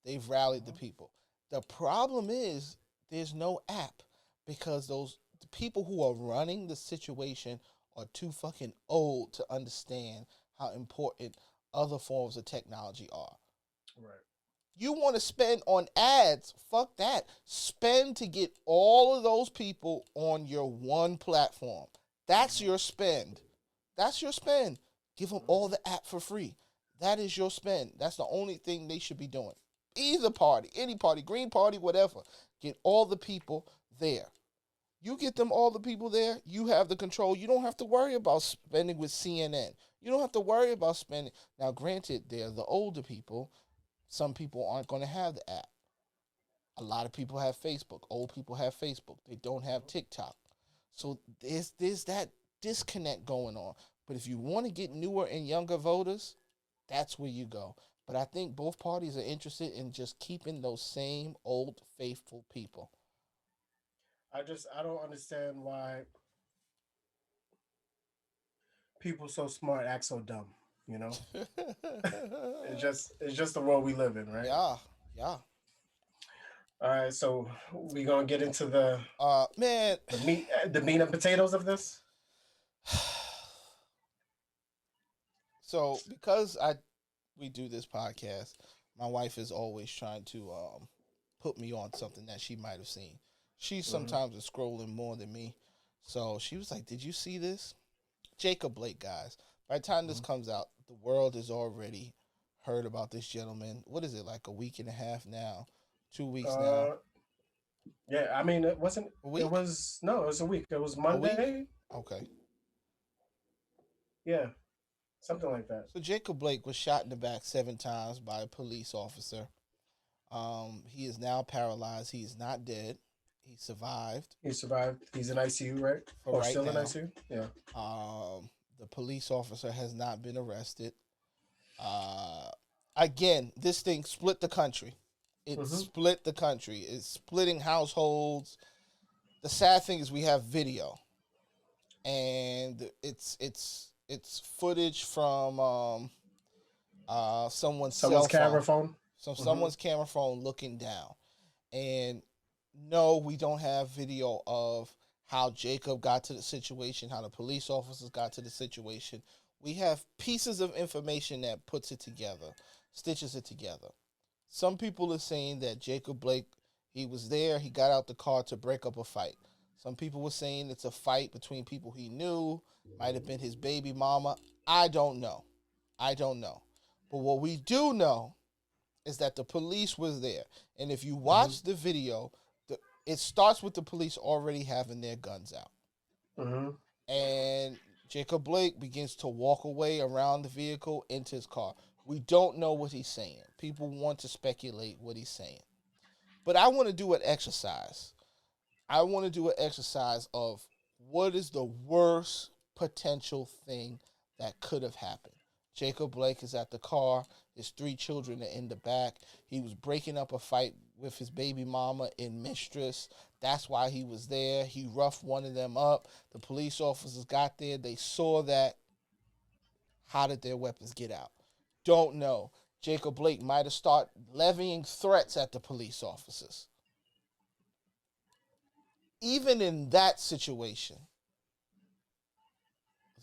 The problem is there's no app because the people who are running the situation are too fucking old to understand how important other forms of technology are. Right. You want to spend on ads, fuck that. Spend to get all of those people on your one platform. That's your spend. Give them all the app for free. That is your spend. That's the only thing they should be doing. Either party, any party, Green Party, whatever. Get all the people there. You get them all the people there, you have the control. You don't have to worry about spending with CNN. You don't have to worry about spending. Now, granted, they're the older people. Some people aren't going to have the app. A lot of people have Facebook. Old people have Facebook. They don't have TikTok. So there's that disconnect going on. But if you want to get newer and younger voters, that's where you go. But I think both parties are interested in just keeping those same old faithful people. I don't understand why people so smart act so dumb, you know? it's just the world we live in, right? Yeah. All right, so we gonna get into the meat and potatoes of this. So because we do this podcast, my wife is always trying to put me on something that she might have seen. She sometimes is scrolling more than me. So she was like, did you see this? Jacob Blake, guys. By the time this comes out, the world has already heard about this gentleman. What is it, like a week and a half now? 2 weeks now? Yeah, I mean, it wasn't... A week? It was a week. It was Monday. Okay. Yeah, something like that. So Jacob Blake was shot in the back 7 times by a police officer. He is now paralyzed. He is not dead. He survived. He's in ICU, right? Right still now. in ICU? Yeah. The police officer has not been arrested. Again, this thing split the country. It split the country. It's splitting households. The sad thing is we have video. And it's footage from someone's camera phone. Someone's camera phone looking down. And no, we don't have video of how Jacob got to the situation, how the police officers got to the situation. We have pieces of information that puts it together, stitches it together. some people are saying that Jacob Blake, he was there, he got out the car to break up a fight. Some people were saying it's a fight between people he knew, might have been his baby mama. I don't know. But what we do know is that the police was there. And if you watch the video, it starts with the police already having their guns out. And Jacob Blake begins to walk away around the vehicle into his car. We don't know what he's saying. People want to speculate what he's saying. But I want to do an exercise. I want to do an exercise of what is the worst potential thing that could have happened. Jacob Blake is at the car. His 3 children are in the back. He was breaking up a fight with his baby mama in Mistress. That's why he was there. He roughed one of them up. The police officers got there. They saw that. How did their weapons get out? Don't know. Jacob Blake might have started levying threats at the police officers. Even in that situation,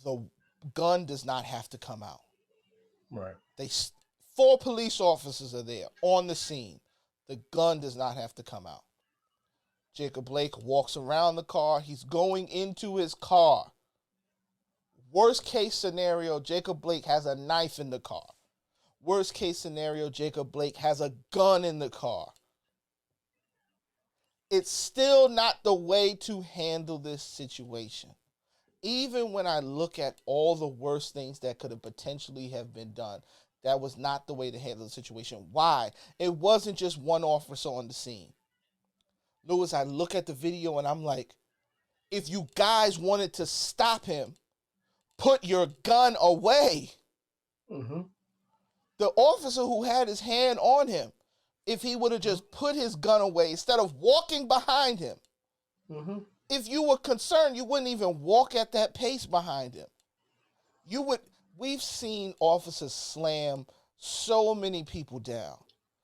the gun does not have to come out. Right. 4 police officers are there on the scene. The gun does not have to come out. Jacob Blake walks around the car. He's going into his car. Worst case scenario, Jacob Blake has a knife in the car. Worst case scenario, Jacob Blake has a gun in the car. It's still not the way to handle this situation. Even when I look at all the worst things that could have potentially have been done, that was not the way to handle the situation. Why? It wasn't just one officer on the scene. Lewis, I look at the video and I'm like, if you guys wanted to stop him, put your gun away. The officer who had his hand on him, if he would have just put his gun away instead of walking behind him, if you were concerned, you wouldn't even walk at that pace behind him. We've seen officers slam so many people down,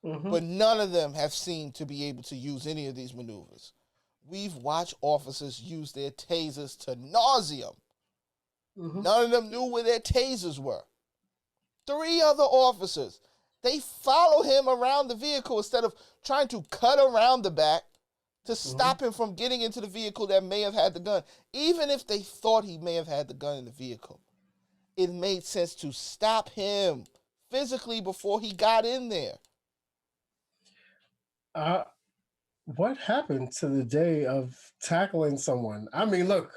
but none of them have seemed to be able to use any of these maneuvers. We've watched officers use their tasers to nauseam. None of them knew where their tasers were. 3 other officers, they follow him around the vehicle instead of trying to cut around the back to stop him from getting into the vehicle that may have had the gun. Even if they thought he may have had the gun in the vehicle, it made sense to stop him physically before he got in there. What happened to the day of tackling someone? I mean, look,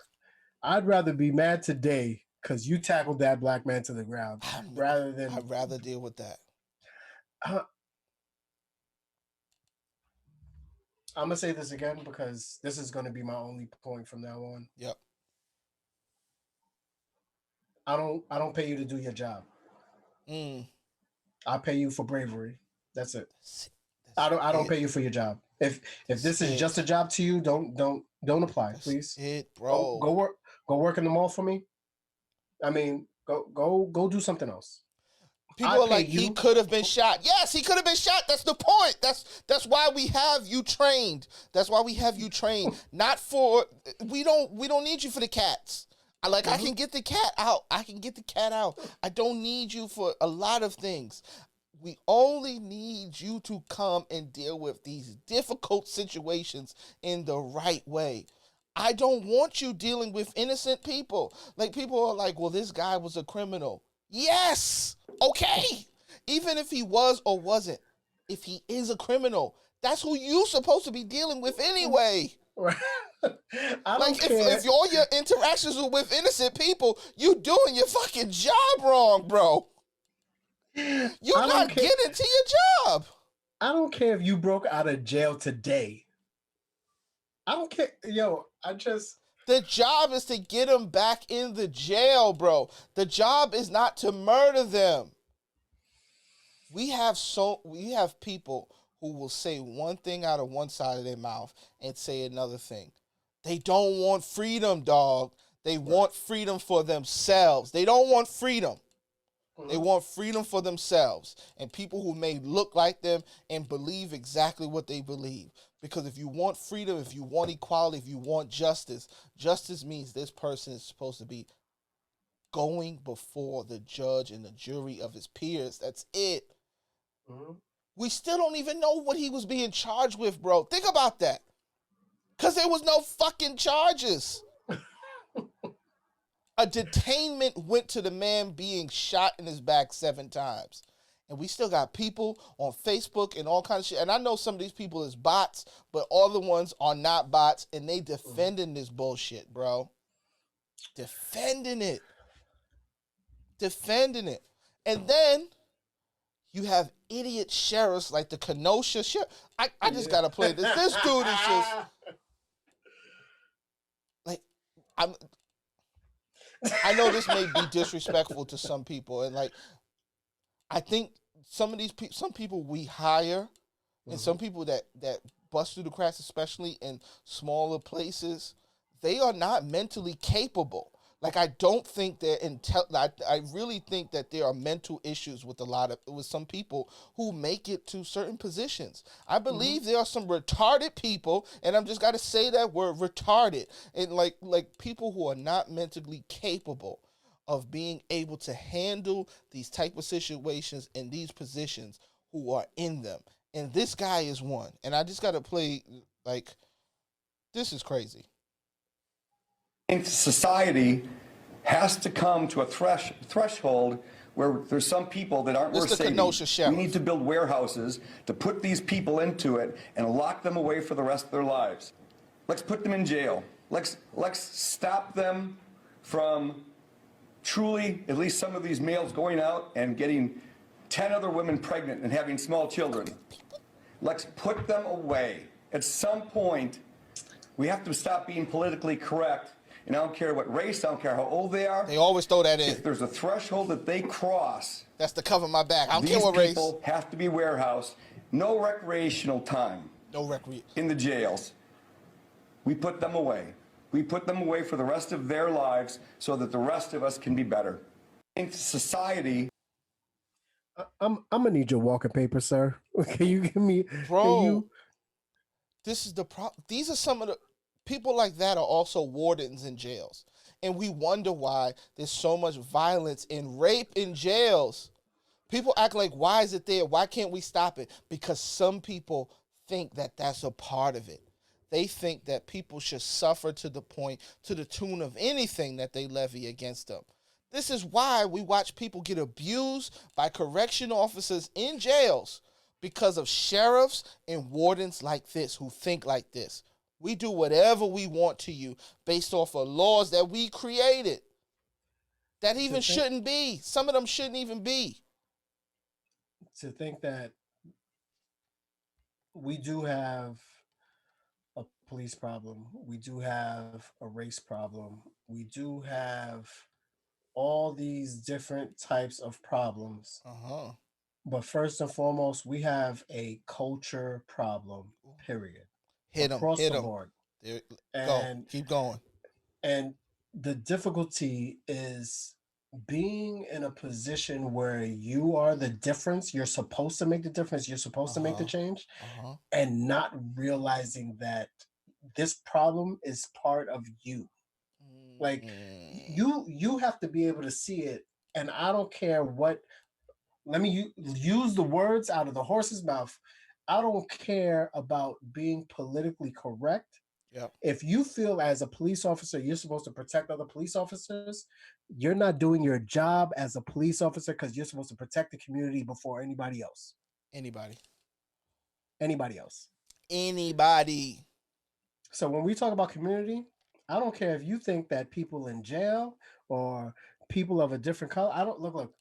I'd rather be mad today because you tackled that black man to the ground rather than... I'd rather deal with that. I'm going to say this again because this is going to be my only point from now on. Yep. I don't pay you to do your job. I pay you for bravery. That's it. I don't pay you for your job. If this is just a job to you, don't apply, please. Bro. Go work in the mall for me. I mean, go do something else. People are like, he could have been shot. Yes, he could have been shot. That's the point. That's why we have you trained. That's why we have you trained. Not for we don't need you for the cats. I can get the cat out. I don't need you for a lot of things. We only need you to come and deal with these difficult situations in the right way. I don't want you dealing with innocent people. Like, people are like, well, this guy was a criminal. Yes. Okay. Even if he was or wasn't, if he is a criminal, that's who you're supposed to be dealing with anyway. I don't care. If all your interactions are with innocent people, you doing your fucking job wrong, bro. You're not getting to your job. I don't care if you broke out of jail today. I don't care. Yo, The job is to get them back in the jail, bro. The job is not to murder them. We have people who will say one thing out of one side of their mouth and say another thing. They don't want freedom, dog. They want freedom for themselves. They don't want freedom. They want freedom for themselves and people who may look like them and believe exactly what they believe. Because if you want freedom, if you want equality, if you want justice, justice means this person is supposed to be going before the judge and the jury of his peers. That's it. We still don't even know what he was being charged with, bro. Think about that. Because there was no fucking charges. A detainment went to the man being shot in his back 7 times. And we still got people on Facebook and all kinds of shit. And I know some of these people is bots, but all the ones are not bots. And they defending this bullshit, bro. Defending it. And then you have idiot sheriffs like the Kenosha sheriff. I just got to play this. This dude is just... Like, I know this may be disrespectful to some people. And, like, I think some people we hire and some people that bust through the cracks, especially in smaller places, they are not mentally capable. Like, I don't think they're I really think that there are mental issues with some people who make it to certain positions. I believe there are some retarded people, and I'm just got to say that word, retarded, and like people who are not mentally capable of being able to handle these type of situations in these positions who are in them. And this guy is one. And I just got to play, like, this is crazy. Society has to come to a threshold where there's some people that aren't worth saving. We need to build warehouses to put these people into it and lock them away for the rest of their lives. Let's put them in jail. Let's stop them from truly, at least some of these males going out and getting 10 other women pregnant and having small children. Let's put them away. At some point, we have to stop being politically correct. And I don't care what race, I don't care how old they are. They always throw that in. If there's a threshold that they cross, that's to cover my back. I don't care what race. These people have to be warehoused. No recreational time. No recreation. In the jails. We put them away. We put them away for the rest of their lives so that the rest of us can be better. In society. I'm gonna need your walking paper, sir. Can you give me, bro? This is the problem. These are some of the people like that are also wardens in jails, and we wonder why there's so much violence and rape in jails. People act like, why is it there? Why can't we stop it? Because some people think that that's a part of it. They think that people should suffer to the tune of anything that they levy against them. This is why we watch people get abused by correction officers in jails because of sheriffs and wardens like this who think like this. We do whatever we want to you based off of laws that we created that even shouldn't be. Some of them shouldn't even be. To think that we do have a police problem. We do have a race problem. We do have all these different types of problems. But first and foremost, we have a culture problem, period. Across the board. Keep going. And the difficulty is being in a position where you are the difference. You're supposed to make the difference. You're supposed to make the change, and not realizing that this problem is part of you. Like you have to be able to see it. And I don't care what. Let me use the words out of the horse's mouth. I don't care about being politically correct. Yep. If you feel as a police officer you're supposed to protect other police officers, you're not doing your job as a police officer because you're supposed to protect the community before anybody else. Anybody else. So when we talk about community, I don't care if you think that people in jail or people of a different color, I don't look.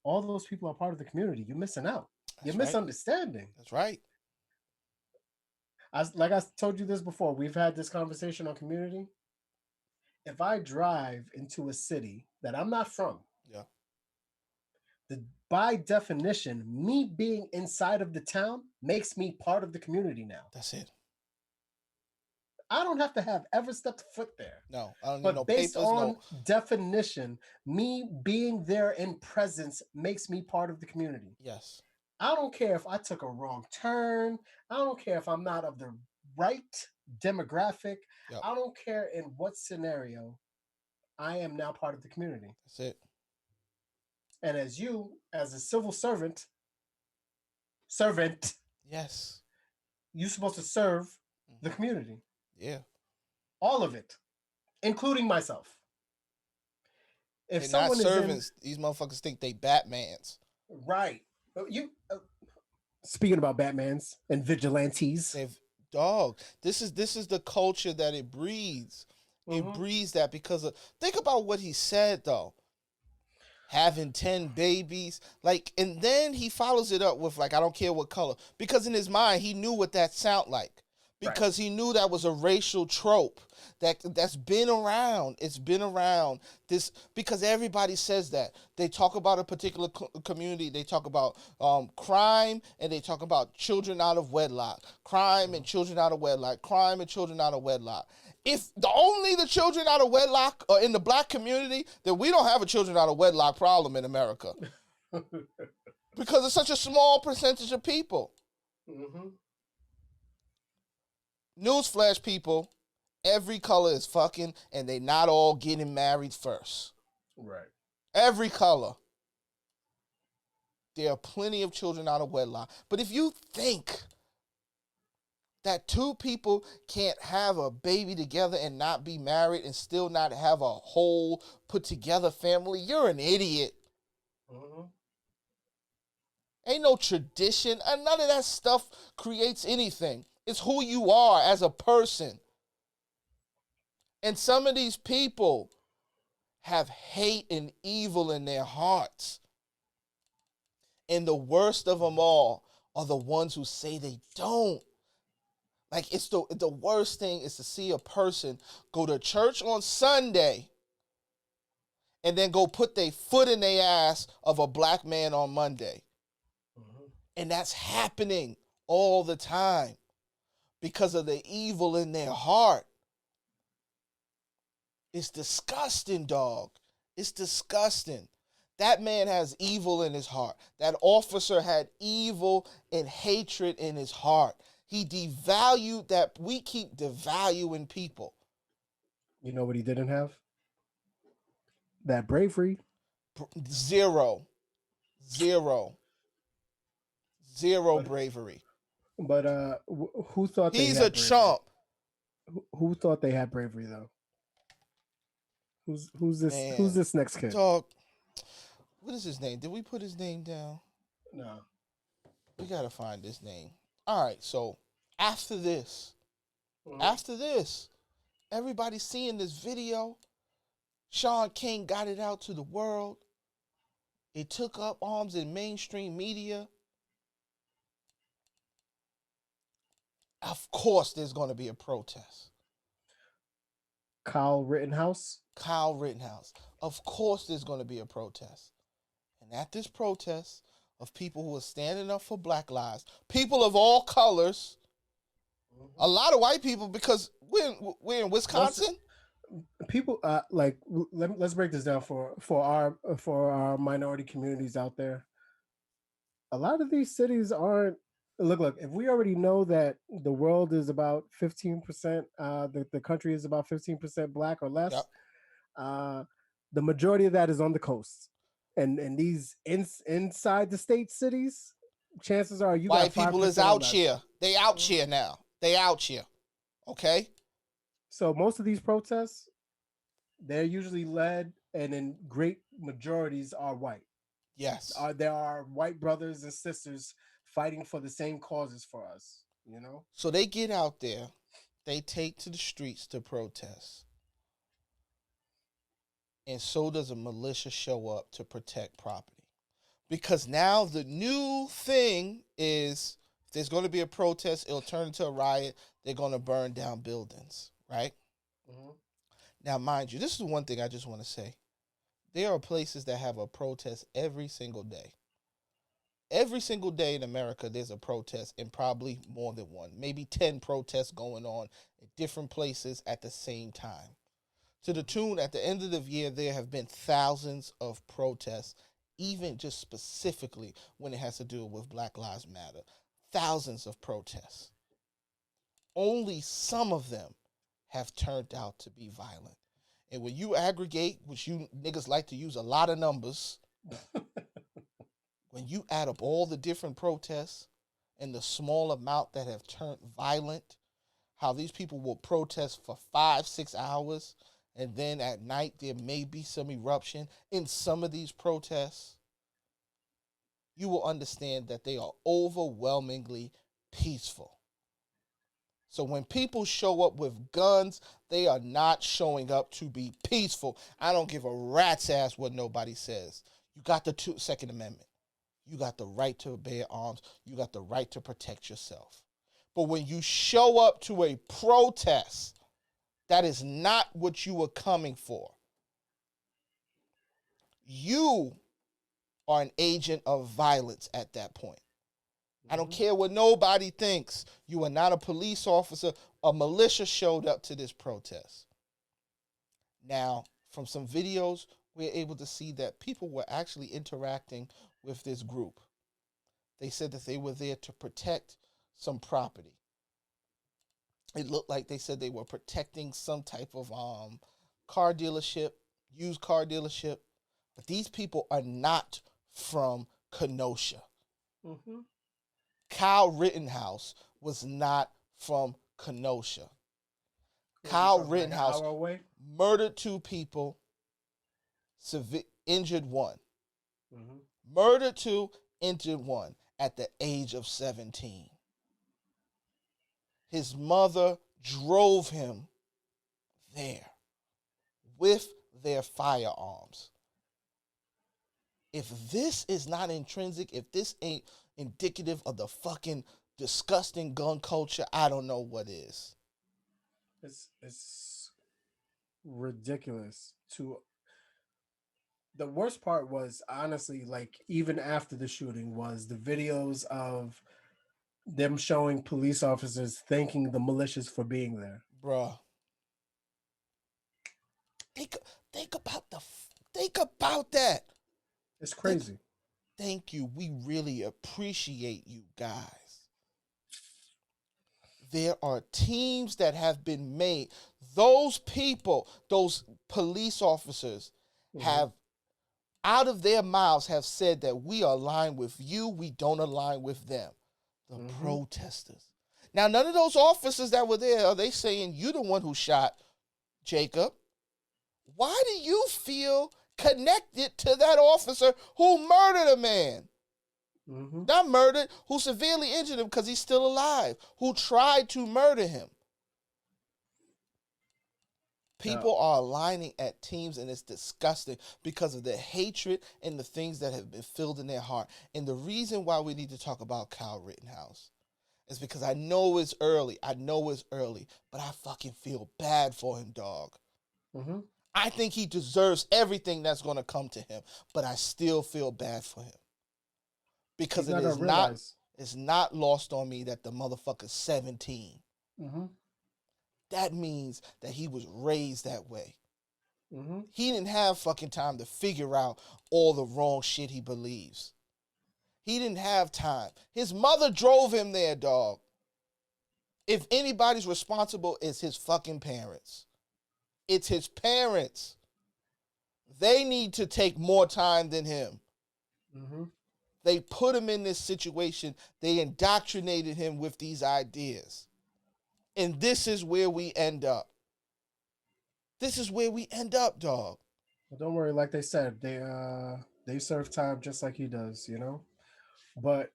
All those people are part of the community. You're missing out. You're misunderstanding. That's right. Like I told you this before, we've had this conversation on community. If I drive into a city that I'm not from, by definition, me being inside of the town makes me part of the community now. That's it. I don't have to have ever stepped foot there. No, I don't need but no based papers, on definition, me being there in presence makes me part of the community. Yes. I don't care if I took a wrong turn. I don't care if I'm not of the right demographic. Yep. I don't care in what scenario. I am now part of the community. That's it. And as a civil servant, servant. Yes. You're supposed to serve the community. Yeah. All of it, including myself. If They're someone not is servants. These motherfuckers think they Batmans. right, speaking about Batmans and vigilantes, dog. This is the culture that it breeds. It breeds that because of. Think about what he said though. Having 10 babies, like, and then he follows it up with like, I don't care what color, because in his mind he knew what that sound like. Because he knew that was a racial trope that's been around. It's been around this because everybody says that. They talk about a particular community. They talk about crime and they talk about children out of wedlock. Crime and children out of wedlock. Crime and children out of wedlock. If only the children out of wedlock are in the black community, then we don't have a children out of wedlock problem in America. Because it's such a small percentage of people. Mm-hmm. Newsflash, people, every color is fucking and they not all getting married first. Right. Every color. There are plenty of children out of wedlock. But if you think that two people can't have a baby together and not be married and still not have a whole put together family, you're an idiot. Mm-hmm. Ain't no tradition. And none of that stuff creates anything. It's who you are as a person. And some of these people have hate and evil in their hearts. And the worst of them all are the ones who say they don't. Like, it's the worst thing is to see a person go to church on Sunday and then go put their foot in their ass of a black man on Monday. Mm-hmm. And that's happening all the time. Because of the evil in their heart. It's disgusting, dog. It's disgusting. That man has evil in his heart. That officer had evil and hatred in his heart. He devalued that. We keep devaluing people. You know what he didn't have? That bravery. Zero bravery. But who thought he's a chump? Who thought they had bravery though? Who's this? Man, who's this next kid? Dog. What is his name? Did we put his name down? No. We gotta find his name. All right. So after this, everybody's seeing this video. Sean King got it out to the world. It took up arms in mainstream media. Of course, there's going to be a protest. Kyle Rittenhouse. Of course, there's going to be a protest. And at this protest of people who are standing up for Black lives, people of all colors, a lot of white people, because we're in Wisconsin. People let's break this down for our minority communities out there. A lot of these cities aren't. Look, if we already know that the world is about 15%, the country is about 15% black or less, the majority of that is on the coast. And these inside the state cities, chances are you white got people is out here. They out here now. They out here. Okay? So most of these protests, they're usually led and in great majorities are white. Yes. There are white brothers and sisters fighting for the same causes for us, you know? So they get out there, they take to the streets to protest. And so does a militia show up to protect property. Because now the new thing is, if there's going to be a protest, it'll turn into a riot. They're going to burn down buildings, right? Mm-hmm. Now, mind you, this is one thing I just want to say. There are places that have a protest every single day. Every single day in America, there's a protest, and probably more than one. Maybe 10 protests going on in different places at the same time. To the tune, at the end of the year, there have been thousands of protests, even just specifically when it has to do with Black Lives Matter. Thousands of protests. Only some of them have turned out to be violent. And when you aggregate, which you niggas like to use a lot of numbers, when you add up all the different protests, and the small amount that have turned violent, how these people will protest for 5-6 hours, and then at night there may be some eruption in some of these protests, you will understand that they are overwhelmingly peaceful. So when people show up with guns, they are not showing up to be peaceful. I don't give a rat's ass what nobody says. You got the Second Amendment. You got the right to bear arms. You got the right to protect yourself. But when you show up to a protest, that is not what you were coming for. You are an agent of violence at that point. I don't care what nobody thinks. You are not a police officer. A militia showed up to this protest. Now, from some videos, we're able to see that people were actually interacting with this group. They said that they were there to protect some property. It looked like they said they were protecting some type of car dealership, used car dealership. But these people are not from Kenosha. Mm-hmm. Kyle Rittenhouse was not from Kenosha. Kyle Rittenhouse murdered 2 people, injured 1. Mm-hmm. Murdered 2, injured 1 at the age of 17. His mother drove him there with their firearms. If this is not intrinsic, if this ain't indicative of the fucking disgusting gun culture, I don't know what is. It's ridiculous. The worst part was, honestly, like, even after the shooting, was the videos of them showing police officers thanking the militias for being there. Bruh. Think about that. It's crazy. Thank you. We really appreciate you guys. There are teams that have been made. Those people, those police officers have, out of their mouths, have said that we align with you, we don't align with them. The protesters. Now, none of those officers that were there, are they saying you're the one who shot Jacob? Why do you feel connected to that officer who murdered a man? Not murdered, who severely injured him because he's still alive, who tried to murder him. People are aligning at teams, and it's disgusting because of the hatred and the things that have been filled in their heart. And the reason why we need to talk about Kyle Rittenhouse is because I know it's early, but I fucking feel bad for him, dog. I think he deserves everything that's going to come to him, but I still feel bad for him. Because it's not lost on me that the motherfucker's 17. That means that he was raised that way. He didn't have fucking time to figure out all the wrong shit he believes. He didn't have time. His mother drove him there, dog. If anybody's responsible, it's his fucking parents. It's his parents. They need to take more time than him. They put him in this situation. They indoctrinated him with these ideas. And this is where we end up. This is where we end up, dog. Well, don't worry. Like they said, they serve time just like he does, you know? But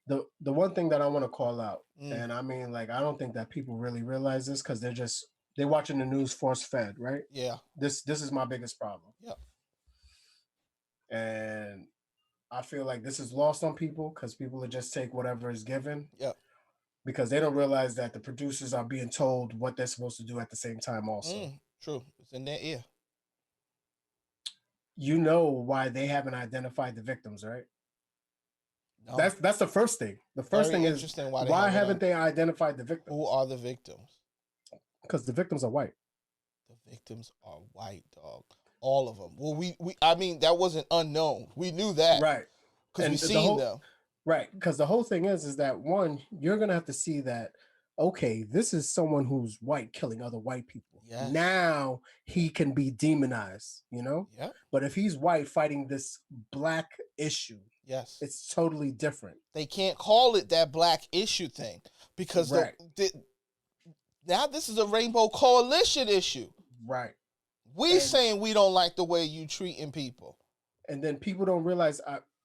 the one thing that I want to call out, and I mean, like, I don't think that people really realize this because they're watching the news force-fed, right? Yeah. This is my biggest problem. Yep. And I feel like this is lost on people because people will just take whatever is given. Yep. Because they don't realize that the producers are being told what they're supposed to do at the same time also. True. It's in their ear. You know why they haven't identified the victims, right? No. That's the first thing. The first thing is, why haven't they identified the victims? Who are the victims? Because the victims are white. The victims are white, dog. All of them. Well, I mean, that wasn't unknown. We knew that. Right. Because we seen them. Right. Because the whole thing is that, one, you're going to have to see that, okay, this is someone who's white killing other white people. Yes. Now he can be demonized, you know? Yeah. But if he's white fighting this black issue, Yes. It's totally different. They can't call it that black issue thing because now this is a Rainbow Coalition issue. Right. We saying we don't like the way you treating people. And then people don't realize.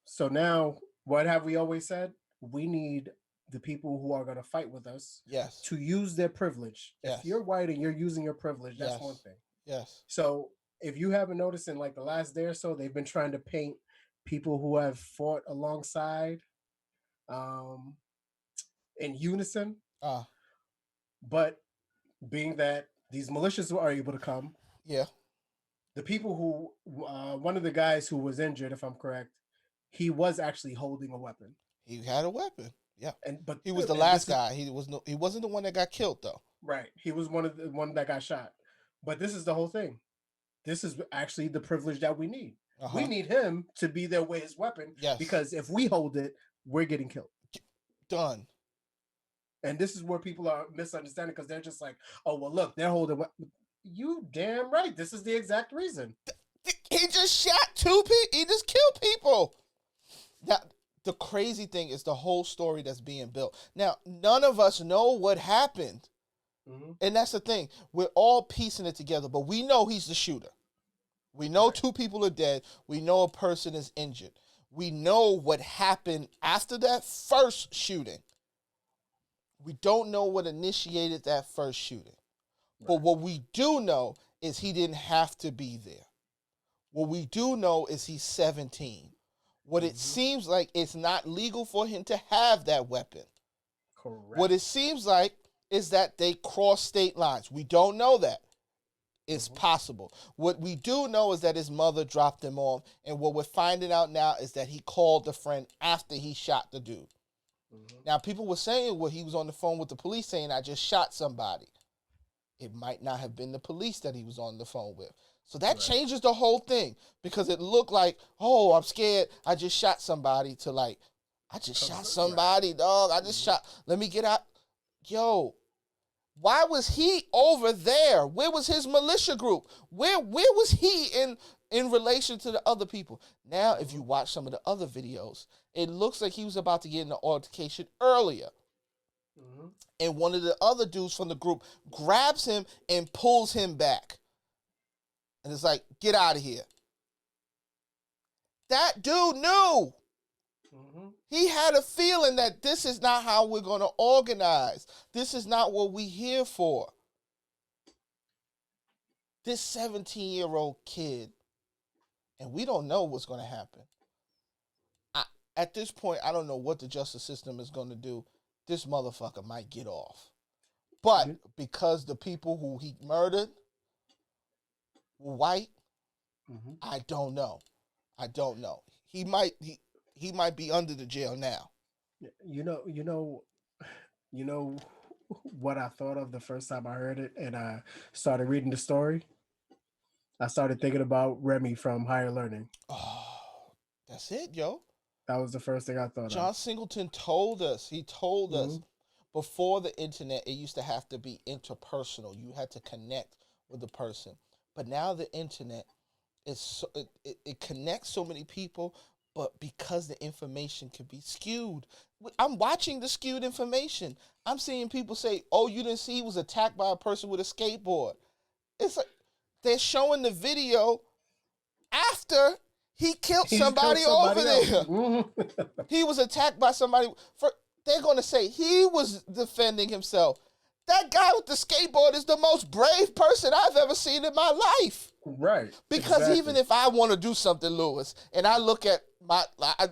So now, what have we always said? We need the people who are going to fight with us to use their privilege. If you're white and you're using your privilege, that's one thing. Yes. So if you haven't noticed in like the last day or so, they've been trying to paint people who have fought alongside in unison. But being that these militias are able to come. Yeah. The people who, one of the guys who was injured, if I'm correct, he was actually holding a weapon. He had a weapon. Yeah. But he was the last guy. He wasn't the one that got killed though. Right. He was one that got shot. But this is the whole thing. This is actually the privilege that we need. We need him to be there with his weapon. Yes. Because if we hold it, we're getting killed. Done. And this is where people are misunderstanding because they're just like, oh, well, look, they're holding. You damn right. This is the exact reason. He just shot 2 people. He just killed people. Now, the crazy thing is the whole story that's being built. Now, none of us know what happened. Mm-hmm. And that's the thing. We're all piecing it together, but we know he's the shooter. We know 2 people are dead. We know a person is injured. We know what happened after that first shooting. We don't know what initiated that first shooting. Right. But what we do know is he didn't have to be there. What we do know is he's 17. What it seems like, it's not legal for him to have that weapon. Correct. What it seems like is that they cross state lines. We don't know that. It's possible. What we do know is that his mother dropped him off, and what we're finding out now is that he called the friend after he shot the dude. Now, people were saying, well, he was on the phone with the police saying, I just shot somebody. It might not have been the police that he was on the phone with. So that changes the whole thing because it looked like, oh, I'm scared. I just shot somebody to like, I just shot somebody, dog. I just shot. Let me get out. Yo, why was he over there? Where was his militia group? Where was he in relation to the other people? Now, if you watch some of the other videos, it looks like he was about to get in an altercation earlier. And one of the other dudes from the group grabs him and pulls him back. And it's like, get out of here. That dude knew. He had a feeling that this is not how we're going to organize. This is not what we're here for. This 17-year-old kid, and we don't know what's going to happen. At this point, I don't know what the justice system is going to do. This motherfucker might get off. But because the people who he murdered were white, I don't know. I don't know. He might be under the jail now. You know what I thought of the first time I heard it and I started reading the story? I started thinking about Remy from Higher Learning. Oh, that's it, yo. That was the first thing I thought of. John Singleton told us. He told us before the internet, it used to have to be interpersonal. You had to connect with the person. But now the internet, it connects so many people, but because the information can be skewed. I'm watching the skewed information. I'm seeing people say, oh, you didn't see he was attacked by a person with a skateboard. It's like they're showing the video after he killed somebody over there. He was attacked by somebody. They're going to say he was defending himself. That guy with the skateboard is the most brave person I've ever seen in my life. Right. Because even if I want to do something, Lewis, and I look at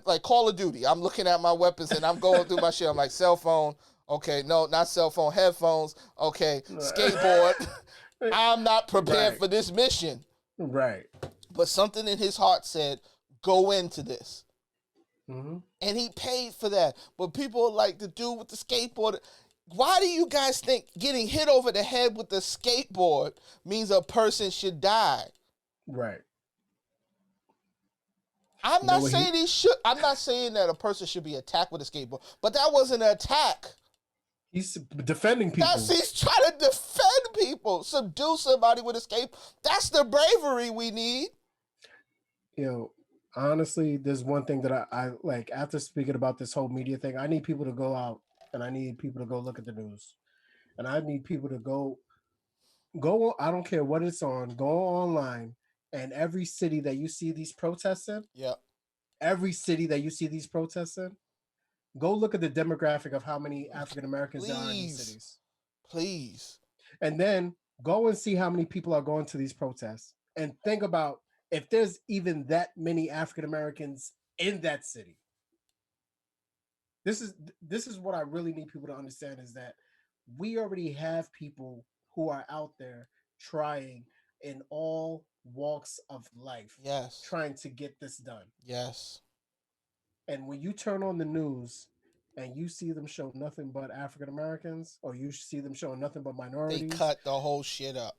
like Call of Duty, I'm looking at my weapons and I'm going through my shit. I'm like, cell phone. Okay, no, not cell phone, headphones. Okay, skateboard. I'm not prepared for this mission. Right. But something in his heart said, go into this. And he paid for that. But people like the dude with the skateboard. Why do you guys think getting hit over the head with the skateboard means a person should die? Right. I'm not saying I'm not saying that a person should be attacked with a skateboard, but that wasn't an attack. He's defending people. He's trying to defend people, subdue somebody with a skateboard. That's the bravery we need. You know, honestly, there's one thing that I like after speaking about this whole media thing. I need people to go out and I need people to go look at the news, and I need people to go. I don't care what it's on. Go online, and every city that you see these protests in, yeah, every city that you see these protests in, go look at the demographic of how many African Americans there are in these please, cities, please. and then go and see how many people are going to these protests, and think about if there's even that many African Americans in that city. This is what I really need people to understand is that we already have people who are out there trying in all walks of life, Yes, trying to get this done. yes. And when you turn on the news and you see them show nothing but African Americans, or you see them showing nothing but They minorities, cut the whole shit up.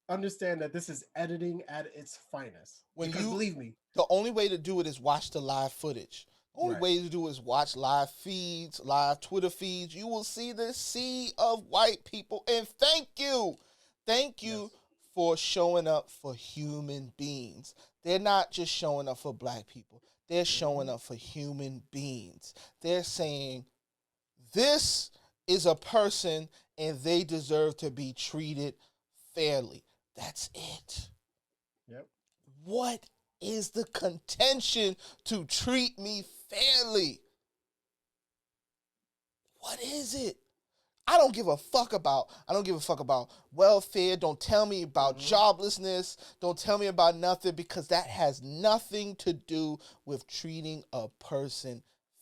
understand that this is editing at its finest. When Because you, believe me, the only way to do it is watch the live footage. The only Right. way to do it is watch live feeds, live Twitter feeds. You will see this sea of white people. And thank you. Thank you for showing up for human beings. They're not just showing up for black people. They're showing up for human beings. They're saying, this is a person and they deserve to be treated fairly. That's it. Yep. What is the contention to treat me fairly? What is it? I don't give a fuck about welfare. Don't tell me about joblessness. Don't tell me about nothing, because that has nothing to do with treating a person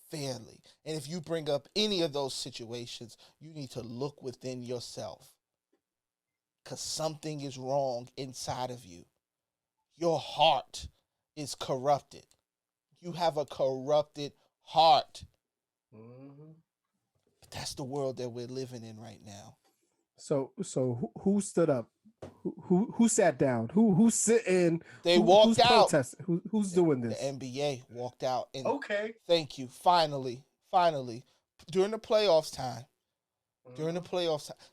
fairly. And if you bring up any of those situations, you need to look within yourself, because something is wrong inside of you. Your heart is corrupted. You have a corrupted heart. But that's the world that we're living in right now. So who stood up? Who sat down? Who's sitting? They walked who's out. Protesting? Who's doing this? The NBA walked out. And Okay. thank you. Finally. During the playoffs time.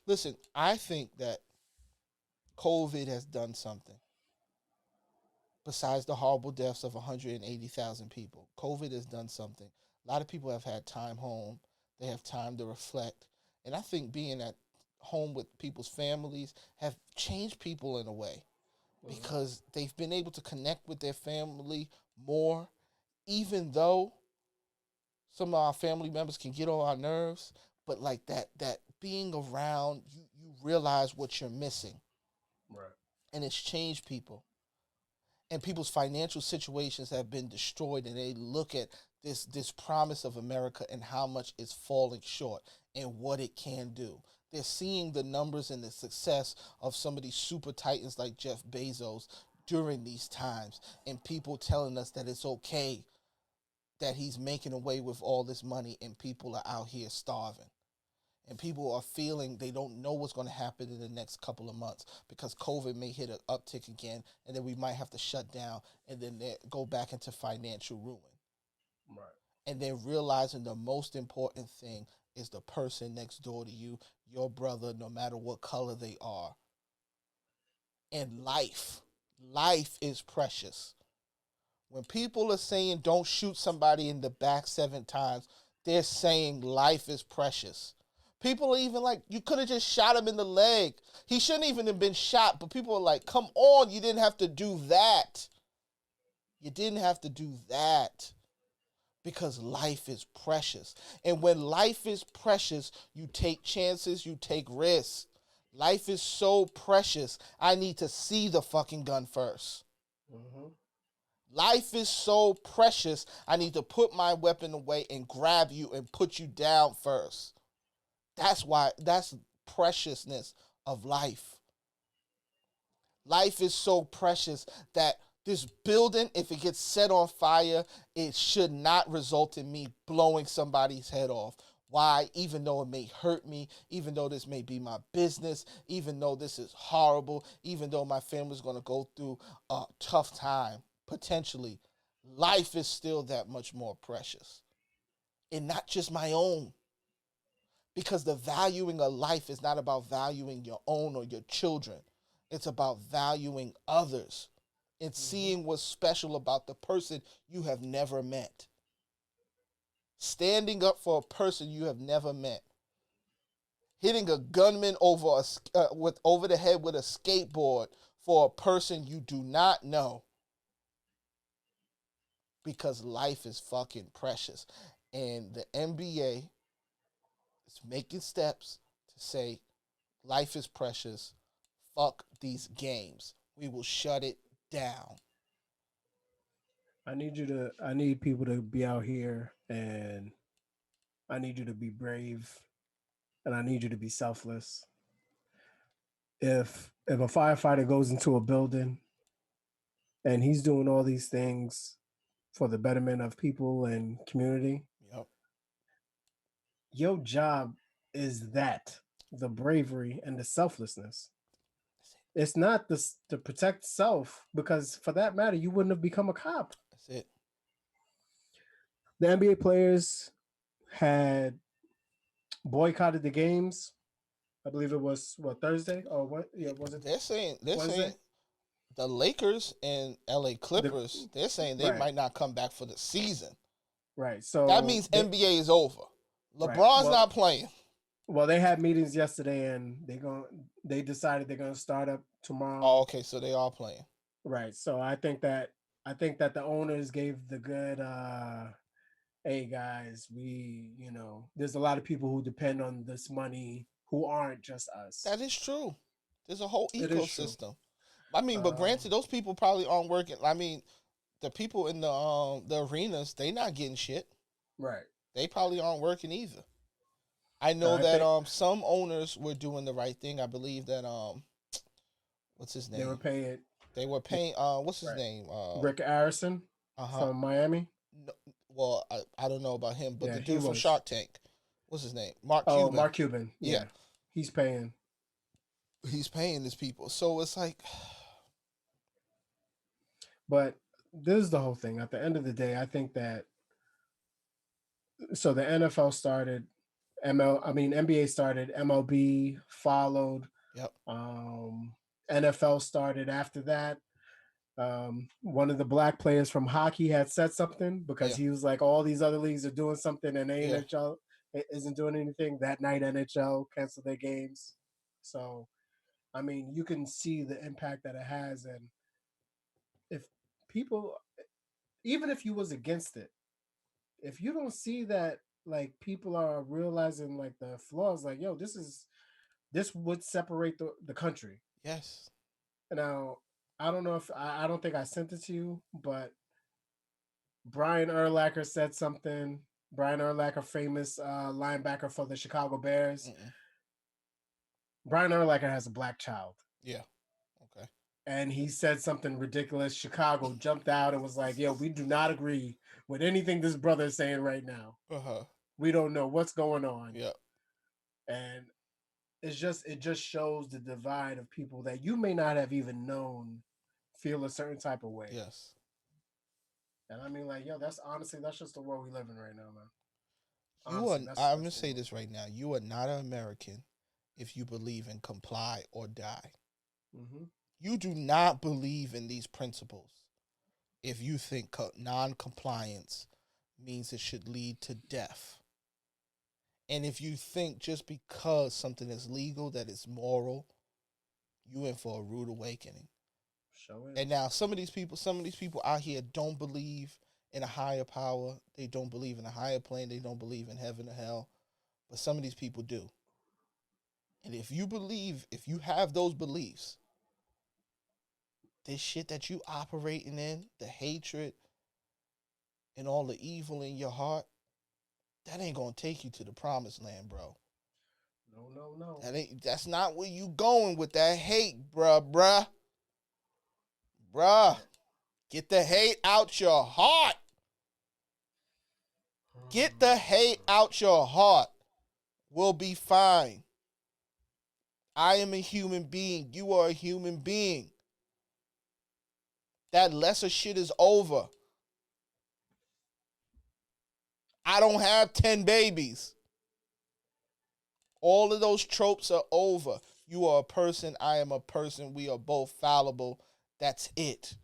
Listen, I think that COVID has done something. Besides the horrible deaths of 180,000 people, COVID has done something. A lot of people have had time home. They have time to reflect. And I think being at home with people's families have changed people in a way, because they've been able to connect with their family more, even though some of our family members can get on our nerves. But like that being around, you realize what you're missing. Right. And it's changed people. And people's financial situations have been destroyed, and they look at this promise of America and how much it's falling short and what it can do. They're seeing the numbers and the success of some of these super titans like Jeff Bezos during these times, and people telling us that it's okay that he's making away with all this money and people are out here starving. And people are feeling they don't know what's going to happen in the next couple of months, because COVID may hit an uptick again, and then we might have to shut down, and then go back into financial ruin. Right. And then realizing the most important thing is the person next door to you, your brother, no matter what color they are. And life is precious. When people are saying don't shoot somebody in the back 7 times, they're saying life is precious. People are even like, you could have just shot him in the leg. He shouldn't even have been shot. But people are like, come on, you didn't have to do that. You didn't have to do that. Because life is precious. And when life is precious, you take chances, you take risks. Life is so precious, I need to see the fucking gun first. Life is so precious, I need to put my weapon away and grab you and put you down first. That's preciousness of life. Life is so precious that this building, if it gets set on fire, it should not result in me blowing somebody's head off. Why? Even though it may hurt me, even though this may be my business, even though this is horrible, even though my family's going to go through a tough time, potentially, life is still that much more precious. And not just my own. Because the valuing of life is not about valuing your own or your children. It's about valuing others. and seeing what's special about the person you have never met. Standing up for a person you have never met. Hitting a gunman over the head with a skateboard for a person you do not know. Because life is fucking precious. And the NBA is making steps to say life is precious. Fuck these games. We will shut it down. I need people to be out here, and I need you to be brave, and I need you to be selfless. If a firefighter goes into a building and he's doing all these things for the betterment of people and community, yep, your job is the bravery and the selflessness. It's not to protect self, because for that matter, you wouldn't have become a cop. That's it. The NBA players had boycotted the games. I believe it was Thursday or what? Yeah, was it? They're saying the Lakers and LA Clippers. They're saying they might not come back for the season. Right. So that means NBA is over. LeBron's not playing. Well, they had meetings yesterday, and they decided they're gonna start up tomorrow. Oh, okay. So they are playing. Right. So I think that the owners gave the good. Hey guys, there's a lot of people who depend on this money who aren't just us. That is true. There's a whole ecosystem. I mean, but granted, those people probably aren't working. I mean, the people in the arenas, they not getting shit. Right. They probably aren't working either. I know that some owners were doing the right thing. I believe that what's his name? They were paying. What's his name? Rick Harrison from Miami. No, well, I don't know about him, but the dude from Shark Tank, what's his name? Mark Cuban. Oh, Mark Cuban. Yeah. He's paying. He's paying his people. So it's like, but this is the whole thing. At the end of the day, I think that. So the NFL started, NBA started, MLB followed. Yep. NFL started after that. One of the black players from hockey had said something, because he was like, all these other leagues are doing something and NHL isn't doing anything. That night, NHL canceled their games. So, I mean, you can see the impact that it has. And if people, even if you was against it, if you don't see that, like, people are realizing, like, the flaws, like, yo, this would separate the country. Yes. Now, I don't know if I don't think I sent it to you, but Brian Urlacher said something. Brian Urlacher, famous linebacker for the Chicago Bears. Brian Urlacher has a black child. Yeah. Okay. And he said something ridiculous. Chicago jumped out and was like, yo, we do not agree with anything this brother is saying right now. We don't know what's going on. Yeah. And it just shows the divide of people that you may not have even known feel a certain type of way. Yes. And I mean, like, yo, that's just the world we live in right now, man. I'm gonna say this right now. You are not an American if you believe in comply or die. Mm-hmm. You do not believe in these principles if you think non-compliance means it should lead to death. And if you think just because something is legal that it's moral, you in for a rude awakening. And now some of these people out here don't believe in a higher power. They don't believe in a higher plane. They don't believe in heaven or hell. But some of these people do. And if you have those beliefs, this shit that you operating in, the hatred and all the evil in your heart, that ain't gonna take you to the promised land, bro. No. That's not where you going with that hate, bruh. Get the hate out your heart. Get the hate out your heart. We'll be fine. I am a human being. You are a human being. That lesser shit is over. I don't have 10 babies. All of those tropes are over. You are a person. I am a person. We are both fallible. That's it.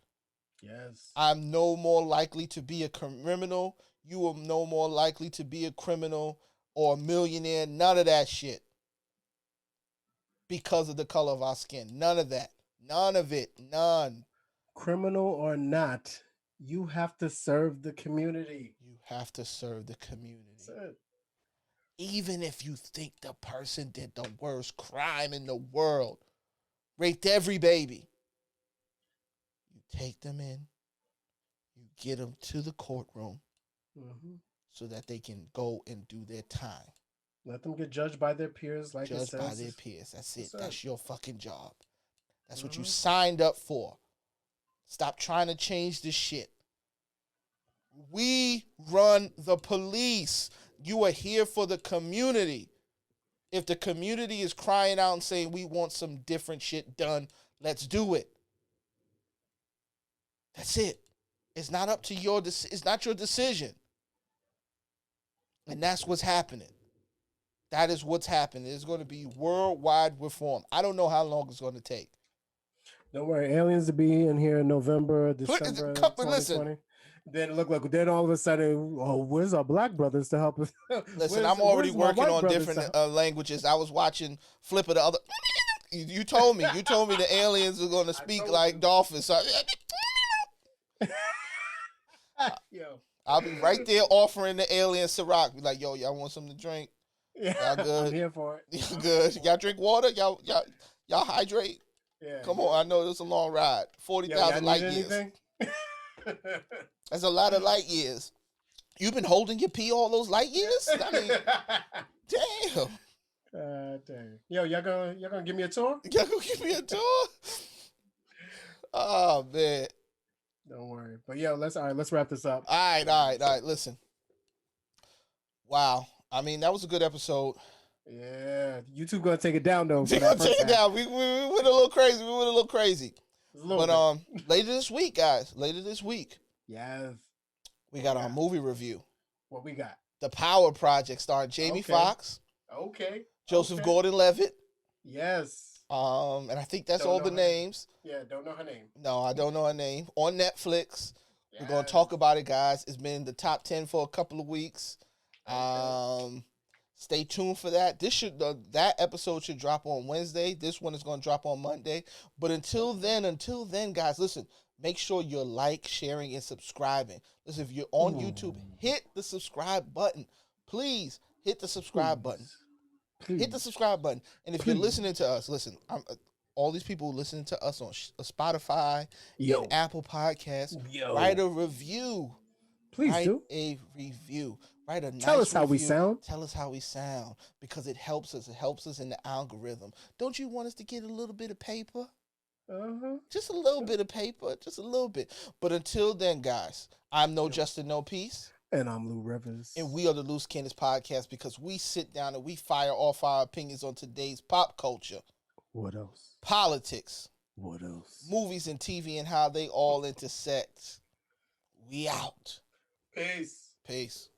Yes. I'm no more likely to be a criminal. You are no more likely to be a criminal or a millionaire. None of that shit. Because of the color of our skin. None of that. None of it. None. Criminal or not, you have to serve the community. You have to serve the community. That's it. Even if you think the person did the worst crime in the world, raped every baby, you take them in, you get them to the courtroom so that they can go and do their time. Let them get judged by their peers, like judged it says. by their peers. That's it. That's That's your fucking job. That's what you signed up for. Stop trying to change this shit. We run the police. You are here for the community. If the community is crying out and saying we want some different shit done, let's do it. That's it. It's not up to it's not your decision. And that's what's happening. That is what's happening. It's going to be worldwide reform. I don't know how long it's going to take. Don't worry, aliens to be in here in November, December 2020. Listen. Then look, then all of a sudden, where's our black brothers to help us? Listen, I'm already working on different languages. I was watching Flipper the other. You told me the aliens are going to speak like dolphins. So, yo, I'll be right there offering the aliens Ciroc. Be like, yo, y'all want something to drink? Y'all good? I'm here for it. Y'all good? Y'all drink water? Y'all hydrate? Yeah. Come on, I know it's a long ride. 40,000 light years. That's a lot of light years. You've been holding your pee all those light years? I mean, damn. Dang. Yo, y'all gonna give me a tour? Y'all gonna give me a tour? Oh man. Don't worry. But yo, let's wrap this up. All right. Listen. Wow. I mean, that was a good episode. Yeah. YouTube gonna take it down though. They're gonna take it down. We went a little crazy. But later this week, guys. Yes. We got our movie review. What we got? The Power Project starring Jamie Foxx. Okay. Joseph Gordon-Levitt. Yes. And I think that's all the names. Yeah, don't know her name. No, I don't know her name. On Netflix. Yes. We're gonna talk about it, guys. It's been in the top 10 for a couple of weeks. Stay tuned for that. That episode should drop on Wednesday. This one is gonna drop on Monday. But until then, guys, listen. Make sure you're sharing, and subscribing. Listen, if you're on YouTube, hit the subscribe button. Please hit the subscribe button. Hit the subscribe button. And if you're listening to us, listen, all these people listening to us on Spotify, and Apple Podcasts, write a review. Please write do. a review. Write a nice Tell us how we review. sound. Tell us how we sound because it helps us. It helps us in the algorithm. Don't you want us to get a little bit of paper? Just a little bit of paper, just a little bit. But until then, guys, I'm No Justin No Peace. And I'm Lou Rivers. And we are the Loose Cannons Podcast because we sit down and we fire off our opinions on today's pop culture. What else? Politics. What else? Movies and TV and how they all intersect. We out. Peace. Peace.